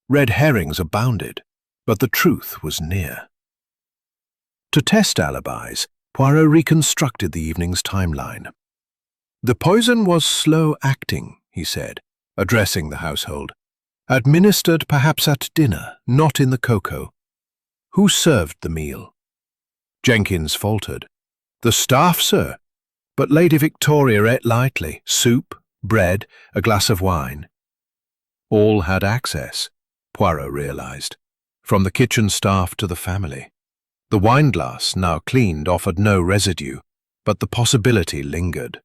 Red herrings abounded, but the truth was near. To test alibis, Poirot reconstructed the evening's timeline. "The poison was slow-acting," he said, addressing the household. "Administered perhaps at dinner, not in the cocoa. Who served the meal?" Jenkins faltered. "The staff, sir. But Lady Victoria ate lightly, soup, bread, a glass of wine." All had access, Poirot realized, from the kitchen staff to the family. The wineglass, now cleaned, offered no residue, but the possibility lingered.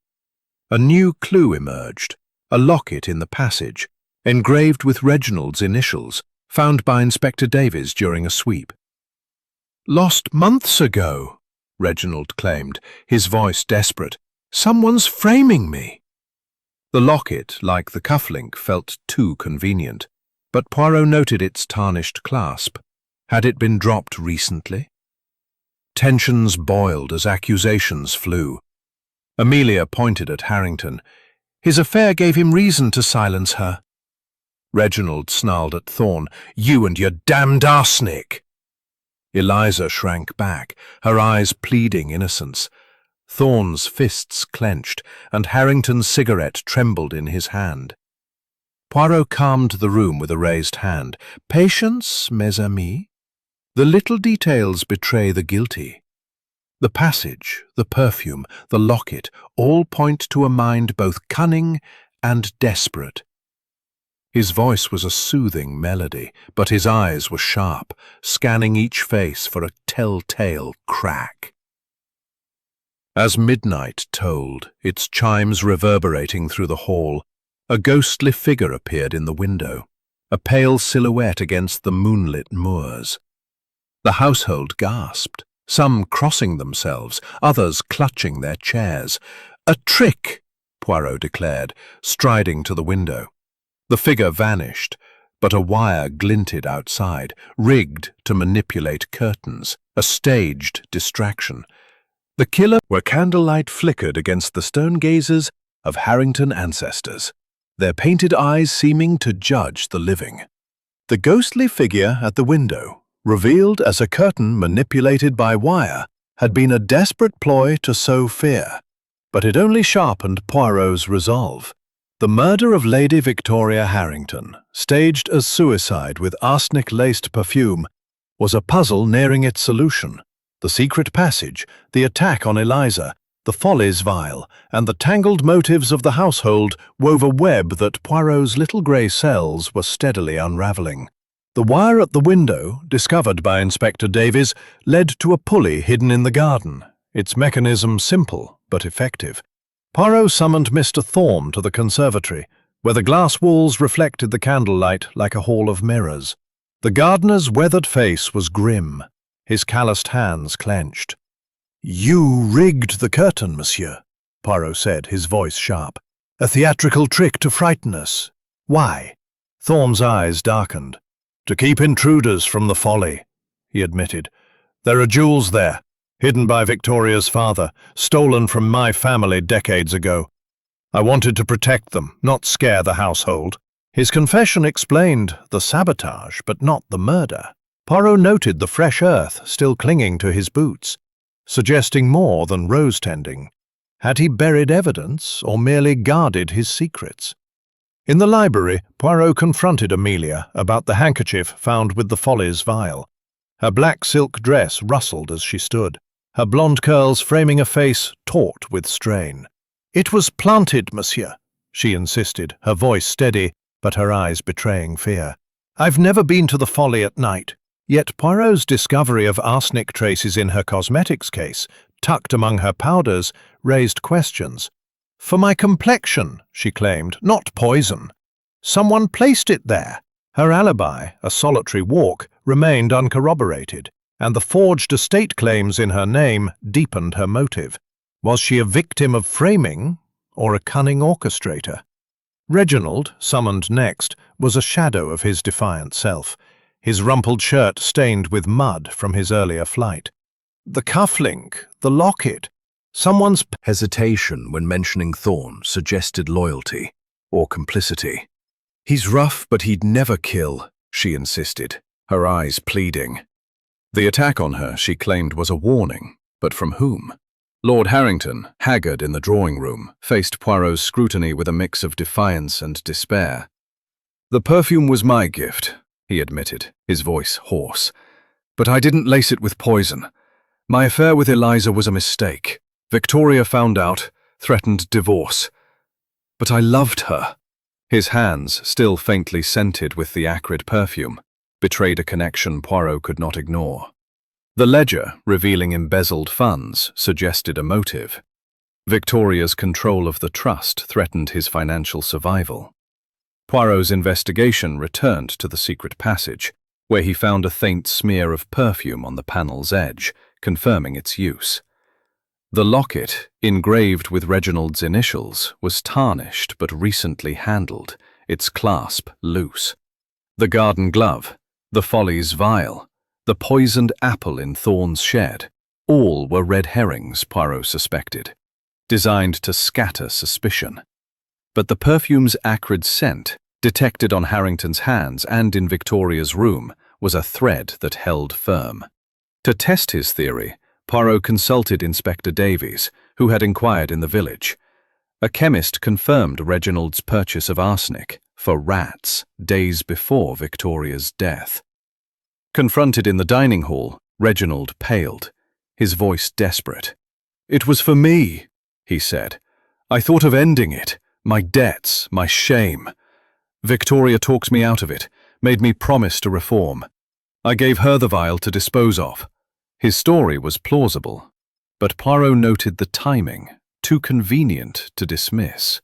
A new clue emerged, a locket in the passage, engraved with Reginald's initials, found by Inspector Davies during a sweep. "Lost months ago," Reginald claimed, his voice desperate. "Someone's framing me." The locket, like the cufflink, felt too convenient, but Poirot noted its tarnished clasp. Had it been dropped recently? Tensions boiled as accusations flew. Amelia pointed at Harrington. His affair gave him reason to silence her. Reginald snarled at Thorne. "You and your damned arsenic!" Eliza shrank back, her eyes pleading innocence. Thorne's fists clenched, and Harrington's cigarette trembled in his hand. Poirot calmed the room with a raised hand. "Patience, mes amis. The little details betray the guilty. The passage, the perfume, the locket, all point to a mind both cunning and desperate." His voice was a soothing melody, but his eyes were sharp, scanning each face for a telltale crack. As midnight tolled, its chimes reverberating through the hall, a ghostly figure appeared in the window, a pale silhouette against the moonlit moors. The household gasped, some crossing themselves, others clutching their chairs. "A trick!" Poirot declared, striding to the window. The figure vanished, but a wire glinted outside, rigged to manipulate curtains, a staged distraction. The killer where candlelight flickered against the stone gazes of Harrington ancestors, their painted eyes seeming to judge the living. The ghostly figure at the window, revealed as a curtain manipulated by wire, had been a desperate ploy to sow fear, but it only sharpened Poirot's resolve. The murder of Lady Victoria Harrington, staged as suicide with arsenic-laced perfume, was a puzzle nearing its solution. The secret passage, the attack on Eliza, the follies vial, and the tangled motives of the household wove a web that Poirot's little grey cells were steadily unravelling. The wire at the window, discovered by Inspector Davies, led to a pulley hidden in the garden, its mechanism simple but effective. Poirot summoned Mr. Thorne to the conservatory, where the glass walls reflected the candlelight like a hall of mirrors. The gardener's weathered face was grim, his calloused hands clenched. "You rigged the curtain, monsieur," Poirot said, his voice sharp. "A theatrical trick to frighten us. Why?" Thorne's eyes darkened. "To keep intruders from the folly," he admitted. "There are jewels there, hidden by Victoria's father, stolen from my family decades ago. I wanted to protect them, not scare the household." His confession explained the sabotage, but not the murder. Poirot noted the fresh earth still clinging to his boots, suggesting more than rose-tending. Had he buried evidence, or merely guarded his secrets? In the library, Poirot confronted Amelia about the handkerchief found with the follies vial. Her black silk dress rustled as she stood, her blonde curls framing a face taut with strain. "It was planted, monsieur," she insisted, her voice steady, but her eyes betraying fear. "I've never been to the Folly at night." Yet Poirot's discovery of arsenic traces in her cosmetics case, tucked among her powders, raised questions. "For my complexion," she claimed, "not poison. Someone placed it there." Her alibi, a solitary walk, remained uncorroborated, and the forged estate claims in her name deepened her motive. Was she a victim of framing or a cunning orchestrator? Reginald, summoned next, was a shadow of his defiant self, his rumpled shirt stained with mud from his earlier flight. The cufflink, the locket, someone's Hesitation when mentioning Thorn suggested loyalty or complicity. "He's rough, but he'd never kill," she insisted, her eyes pleading. The attack on her, she claimed, was a warning, but from whom? Lord Harrington, haggard in the drawing room, faced Poirot's scrutiny with a mix of defiance and despair. "The perfume was my gift," he admitted, his voice hoarse. "But I didn't lace it with poison. My affair with Eliza was a mistake. Victoria found out, threatened divorce. But I loved her." His hands, still faintly scented with the acrid perfume, betrayed a connection Poirot could not ignore. The ledger, revealing embezzled funds, suggested a motive. Victoria's control of the trust threatened his financial survival. Poirot's investigation returned to the secret passage, where he found a faint smear of perfume on the panel's edge, confirming its use. The locket, engraved with Reginald's initials, was tarnished but recently handled, its clasp loose. The garden glove, the Folly's vial, the poisoned apple in Thorn's shed, all were red herrings, Poirot suspected, designed to scatter suspicion. But the perfume's acrid scent, detected on Harrington's hands and in Victoria's room, was a thread that held firm. To test his theory, Poirot consulted Inspector Davies, who had inquired in the village. A chemist confirmed Reginald's purchase of arsenic for rats days before Victoria's death. Confronted in the dining hall, Reginald paled, his voice desperate. "It was for me," he said. "I thought of ending it, my debts, my shame. Victoria talked me out of it, made me promise to reform. I gave her the vial to dispose of." His story was plausible, but Poirot noted the timing, too convenient to dismiss.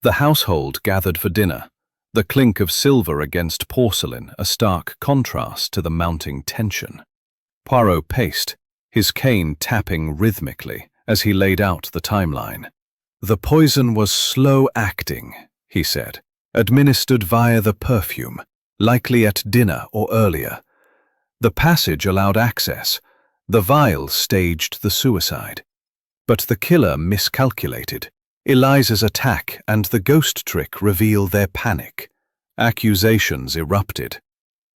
The household gathered for dinner, the clink of silver against porcelain a stark contrast to the mounting tension. Poirot paced, his cane tapping rhythmically as he laid out the timeline. "The poison was slow-acting," he said, "administered via the perfume, likely at dinner or earlier. The passage allowed access. The vial staged the suicide. But the killer miscalculated. Eliza's attack and the ghost trick reveal their panic. Accusations erupted.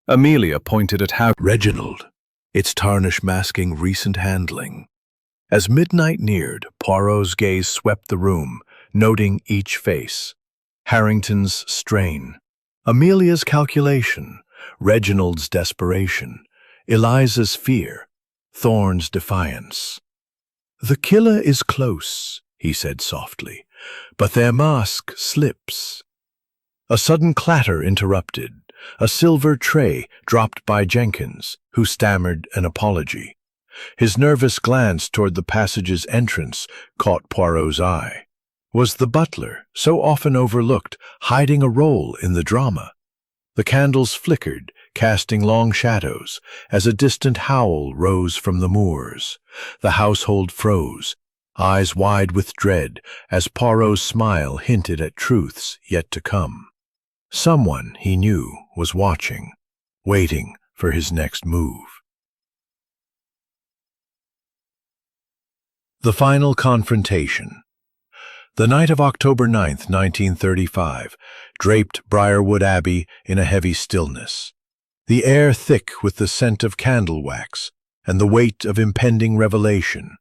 Amelia pointed at how "Reginald, its tarnish masking recent handling." As midnight neared, Poirot's gaze swept the room, noting each face. Harrington's strain, Amelia's calculation, Reginald's desperation, Eliza's fear, Thorn's defiance. "The killer is close," he said softly, "but their mask slips." A sudden clatter interrupted, a silver tray dropped by Jenkins, who stammered an apology. His nervous glance toward the passage's entrance caught Poirot's eye. Was the butler, so often overlooked, hiding a role in the drama? The candles flickered, casting long shadows, as a distant howl rose from the moors. The household froze, eyes wide with dread, as Poirot's smile hinted at truths yet to come. Someone, he knew, was watching, waiting for his next move. The final confrontation. The night of October 9th, 1935, draped Briarwood Abbey in a heavy stillness. The air thick with the scent of candle wax and the weight of impending revelation.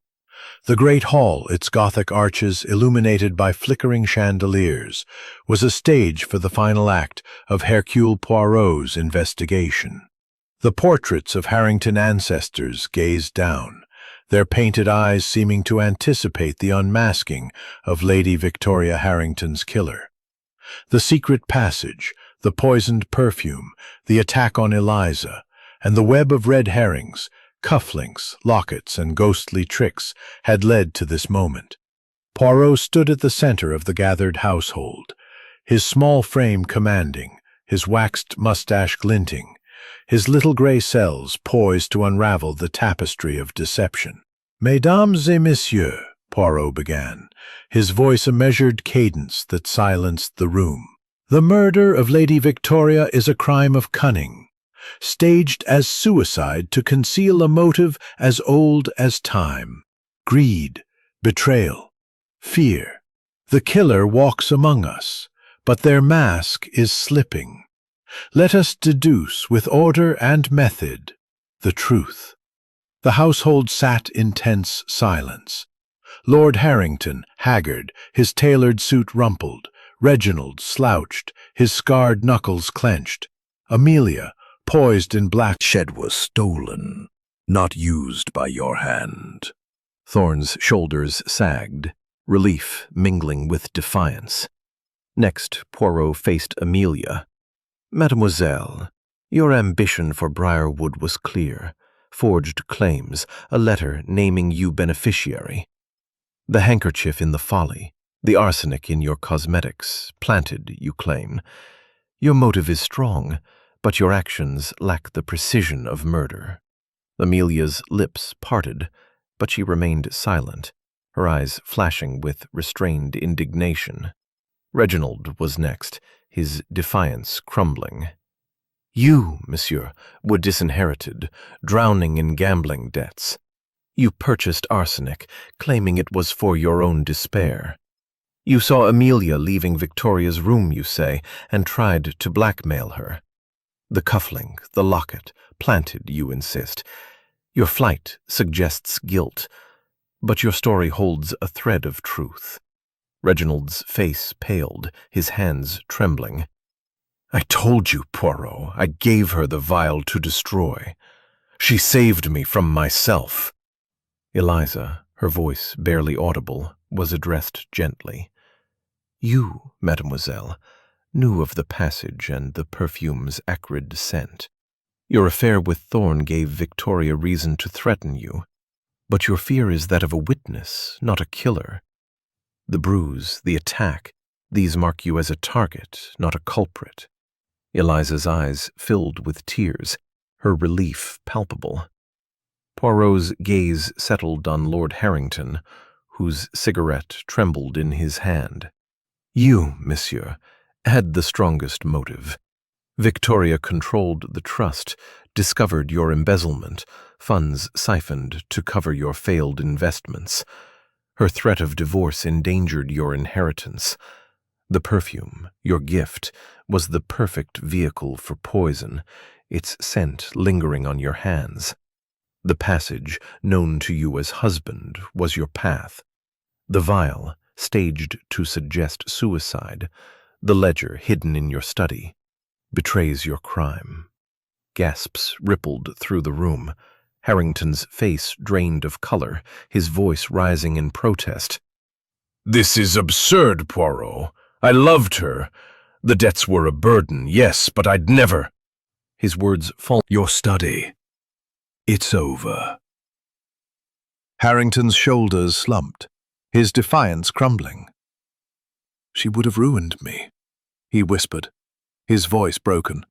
The great hall, its Gothic arches illuminated by flickering chandeliers, was a stage for the final act of Hercule Poirot's investigation. The portraits of Harrington ancestors gazed down, their painted eyes seeming to anticipate the unmasking of Lady Victoria Harrington's killer. The secret passage, the poisoned perfume, the attack on Eliza, and the web of red herrings, cufflinks, lockets, and ghostly tricks had led to this moment. Poirot stood at the center of the gathered household, his small frame commanding, his waxed mustache glinting, his little gray cells poised to unravel the tapestry of deception. "Mesdames et messieurs," Poirot began, his voice a measured cadence that silenced the room. "The murder of Lady Victoria is a crime of cunning, staged as suicide to conceal a motive as old as time. Greed, betrayal, fear. The killer walks among us, but their mask is slipping. Let us deduce with order and method the truth." The household sat in tense silence. Lord Harrington, haggard, his tailored suit rumpled, Reginald slouched, his scarred knuckles clenched. Amelia, poised in black. "Shed was stolen, not used by your hand." Thorne's shoulders sagged, relief mingling with defiance. Next, Poirot faced Amelia. "Mademoiselle, your ambition for Briarwood was clear. Forged claims, a letter naming you beneficiary. The handkerchief in the folly, the arsenic in your cosmetics, planted, you claim. Your motive is strong, but your actions lack the precision of murder." Amelia's lips parted, but she remained silent, her eyes flashing with restrained indignation. Reginald was next, his defiance crumbling. "You, monsieur, were disinherited, drowning in gambling debts. You purchased arsenic, claiming it was for your own despair. You saw Amelia leaving Victoria's room, you say, and tried to blackmail her. The cufflink, the locket, planted, you insist. Your flight suggests guilt, but your story holds a thread of truth." Reginald's face paled, his hands trembling. "I told you, Poirot, I gave her the vial to destroy. She saved me from myself." Eliza, her voice barely audible, was addressed gently. "You, mademoiselle, knew of the passage and the perfume's acrid scent. Your affair with Thorne gave Victoria reason to threaten you, but your fear is that of a witness, not a killer. The bruise, the attack, these mark you as a target, not a culprit." Eliza's eyes filled with tears, her relief palpable. Poirot's gaze settled on Lord Harrington, whose cigarette trembled in his hand. "You, monsieur, had the strongest motive. Victoria controlled the trust, discovered your embezzlement, funds siphoned to cover your failed investments. Her threat of divorce endangered your inheritance. The perfume, your gift, was the perfect vehicle for poison, its scent lingering on your hands. The passage, known to you as husband, was your path. The vial, staged to suggest suicide, the ledger hidden in your study, betrays your crime." Gasps rippled through the room. Harrington's face drained of color, his voice rising in protest. "This is absurd, Poirot. I loved her. The debts were a burden, yes, but I'd never—" His words fall. "Your study. It's over." Harrington's shoulders slumped, his defiance crumbling. "She would have ruined me," he whispered, his voice broken.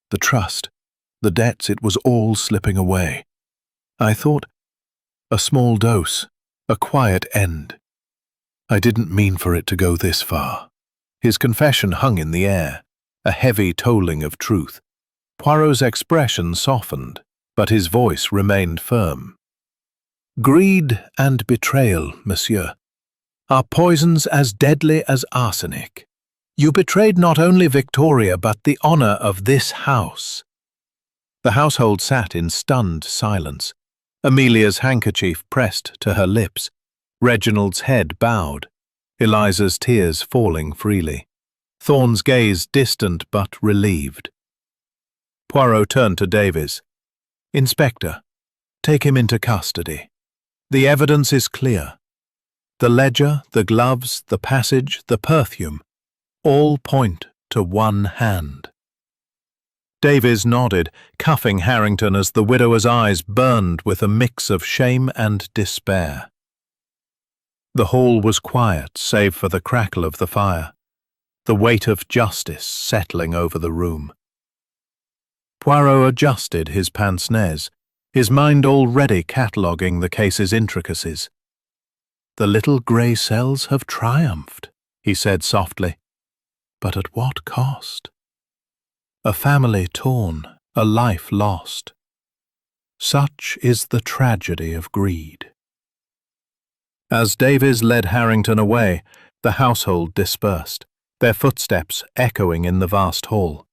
"The trust, the debts, it was all slipping away. I thought a small dose, a quiet end. I didn't mean for it to go this far." His confession hung in the air, a heavy tolling of truth. Poirot's expression softened, but his voice remained firm. "Greed and betrayal, monsieur, are poisons as deadly as arsenic. You betrayed not only Victoria but the honor of this house." The household sat in stunned silence, Amelia's handkerchief pressed to her lips, Reginald's head bowed, Eliza's tears falling freely, Thorne's gaze distant but relieved. Poirot turned to Davies. "Inspector, take him into custody. The evidence is clear. The ledger, the gloves, the passage, the perfume, all point to one hand." Davies nodded, cuffing Harrington as the widower's eyes burned with a mix of shame and despair. The hall was quiet, save for the crackle of the fire, the weight of justice settling over the room. Poirot adjusted his pince-nez, his mind already cataloguing the case's intricacies. "The little grey cells have triumphed," he said softly. "But at what cost? A family torn, a life lost. Such is the tragedy of greed." As Davies led Harrington away, the household dispersed, their footsteps echoing in the vast hall.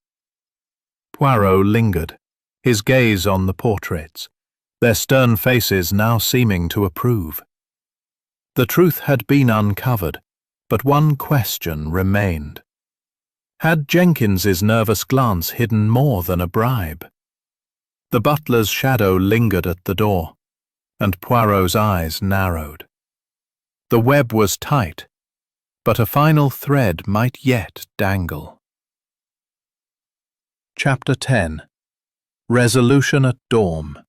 Poirot lingered, his gaze on the portraits, their stern faces now seeming to approve. The truth had been uncovered, but one question remained. Had Jenkins's nervous glance hidden more than a bribe? The butler's shadow lingered at the door, and Poirot's eyes narrowed. The web was tight, but a final thread might yet dangle. Chapter 10. Resolution at Dawn.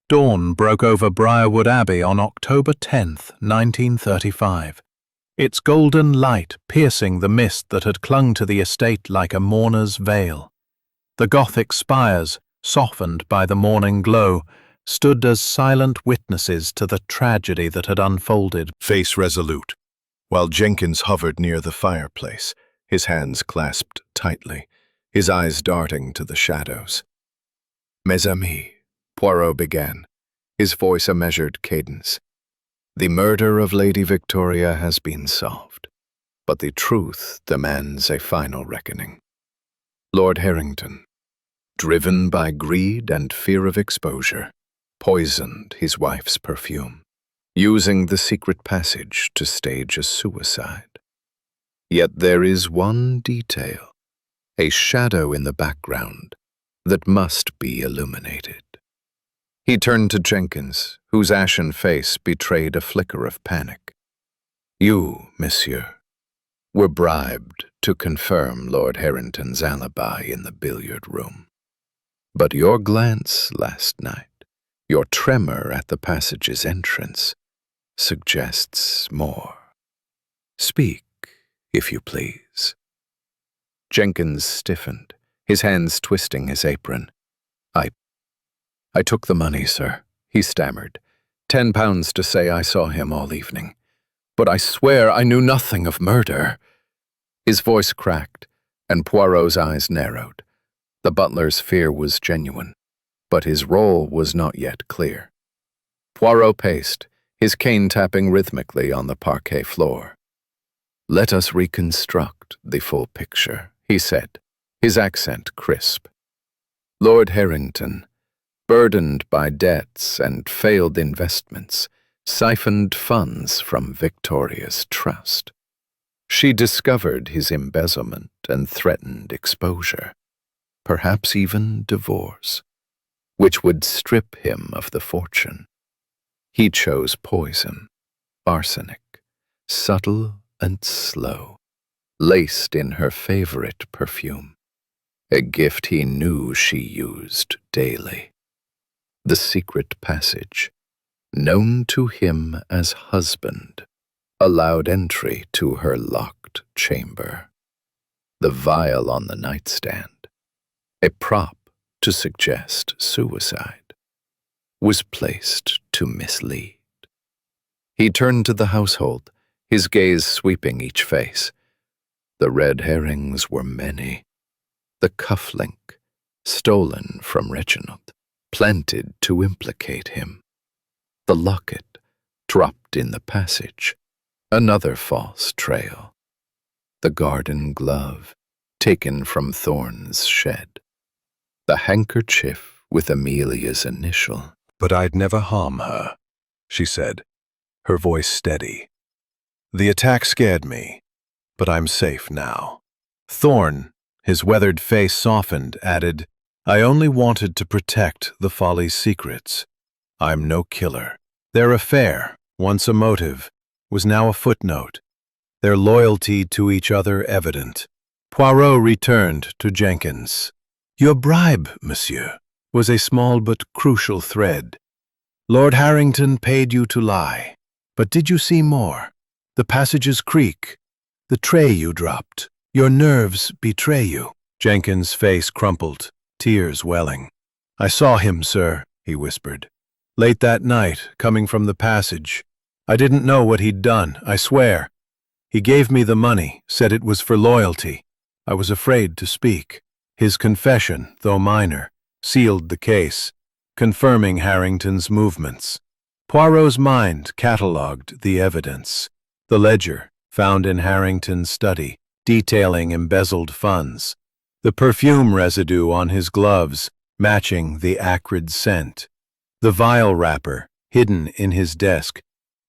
Dawn broke over Briarwood Abbey on October 10th, 1935, its golden light piercing the mist that had clung to the estate like a mourner's veil. The Gothic spires, softened by the morning glow, stood as silent witnesses to the tragedy that had unfolded. Face resolute, while Jenkins hovered near the fireplace, his hands clasped tightly, his eyes darting to the shadows. "Mes amis," Poirot began, his voice a measured cadence. "The murder of Lady Victoria has been solved, but the truth demands a final reckoning. Lord Harrington, driven by greed and fear of exposure, poisoned his wife's perfume, using the secret passage to stage a suicide. Yet there is one detail, a shadow in the background, that must be illuminated." He turned to Jenkins, whose ashen face betrayed a flicker of panic. "You, monsieur, were bribed to confirm Lord Harrington's alibi in the billiard room. But your glance last night, your tremor at the passage's entrance, suggests more. Speak, if you please." Jenkins stiffened, his hands twisting his apron. I took the money, sir," he stammered. £10 to say I saw him all evening. But I swear I knew nothing of murder." His voice cracked, and Poirot's eyes narrowed. The butler's fear was genuine, but his role was not yet clear. Poirot paced, his cane tapping rhythmically on the parquet floor. "Let us reconstruct the full picture," he said, his accent crisp. "Lord Harrington, burdened by debts and failed investments, siphoned funds from Victoria's trust. She discovered his embezzlement and threatened exposure, perhaps even divorce, which would strip him of the fortune. He chose poison, arsenic, subtle and slow, laced in her favorite perfume, a gift he knew she used daily. The secret passage, known to him as husband, allowed entry to her locked chamber. The vial on the nightstand, a prop to suggest suicide, was placed to mislead. He turned to the household, his gaze sweeping each face. The red herrings were many. The cufflink, stolen from Reginald, planted to implicate him. The locket, dropped in the passage, another false trail. The garden glove, taken from Thorne's shed. The handkerchief with Amelia's initial. "But I'd never harm her," she said, her voice steady. "The attack scared me, but I'm safe now." Thorne, his weathered face softened, added, I only wanted to protect the Follies' secrets. I'm no killer. Their affair, once a motive, was now a footnote, their loyalty to each other evident. Poirot returned to Jenkins. Your bribe, monsieur, was a small but crucial thread. Lord Harrington paid you to lie. But did you see more? The passage's creak, the tray you dropped. Your nerves betray you. Jenkins' face crumpled, tears welling. I saw him, sir, he whispered. Late that night, coming from the passage. I didn't know what he'd done, I swear. He gave me the money, said it was for loyalty. I was afraid to speak. His confession, though minor, sealed the case, confirming Harrington's movements. Poirot's mind catalogued the evidence. The ledger, found in Harrington's study, detailing embezzled funds. The perfume residue on his gloves, matching the acrid scent. The vial wrapper, hidden in his desk.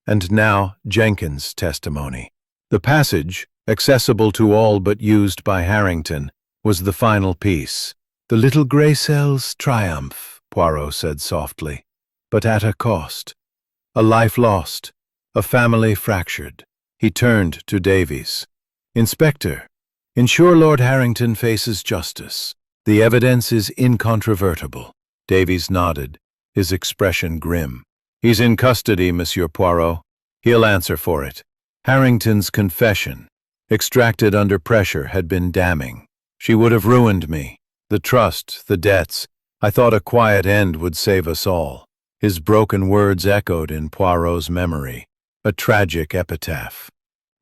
And now Jenkins' testimony. The passage, accessible to all but used by Harrington, was the final piece. The little grey cell's triumph, Poirot said softly, but at a cost. A life lost, a family fractured. He turned to Davies. Inspector, ensure Lord Harrington faces justice. The evidence is incontrovertible. Davies nodded, his expression grim. He's in custody, Monsieur Poirot. He'll answer for it. Harrington's confession, extracted under pressure, had been damning. She would have ruined me. The trust, the debts. I thought a quiet end would save us all. His broken words echoed in Poirot's memory, a tragic epitaph.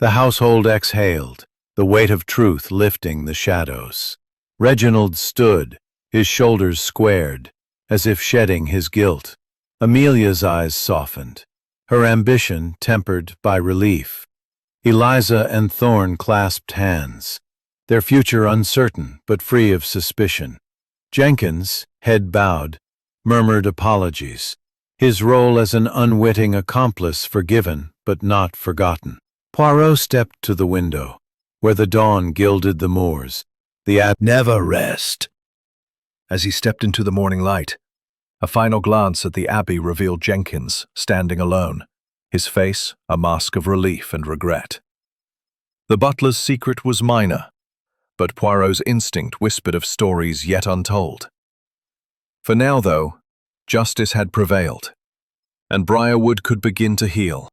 The household exhaled, the weight of truth lifting the shadows. Reginald stood, his shoulders squared, as if shedding his guilt. Amelia's eyes softened, her ambition tempered by relief. Eliza and Thorne clasped hands, their future uncertain but free of suspicion. Jenkins, head bowed, murmured apologies, his role as an unwitting accomplice forgiven but not forgotten. Poirot stepped to the window, where the dawn gilded the moors. Never rest. As he stepped into the morning light, a final glance at the Abbey revealed Jenkins standing alone, his face a mask of relief and regret. The butler's secret was minor, but Poirot's instinct whispered of stories yet untold. For now, though, justice had prevailed, and Briarwood could begin to heal.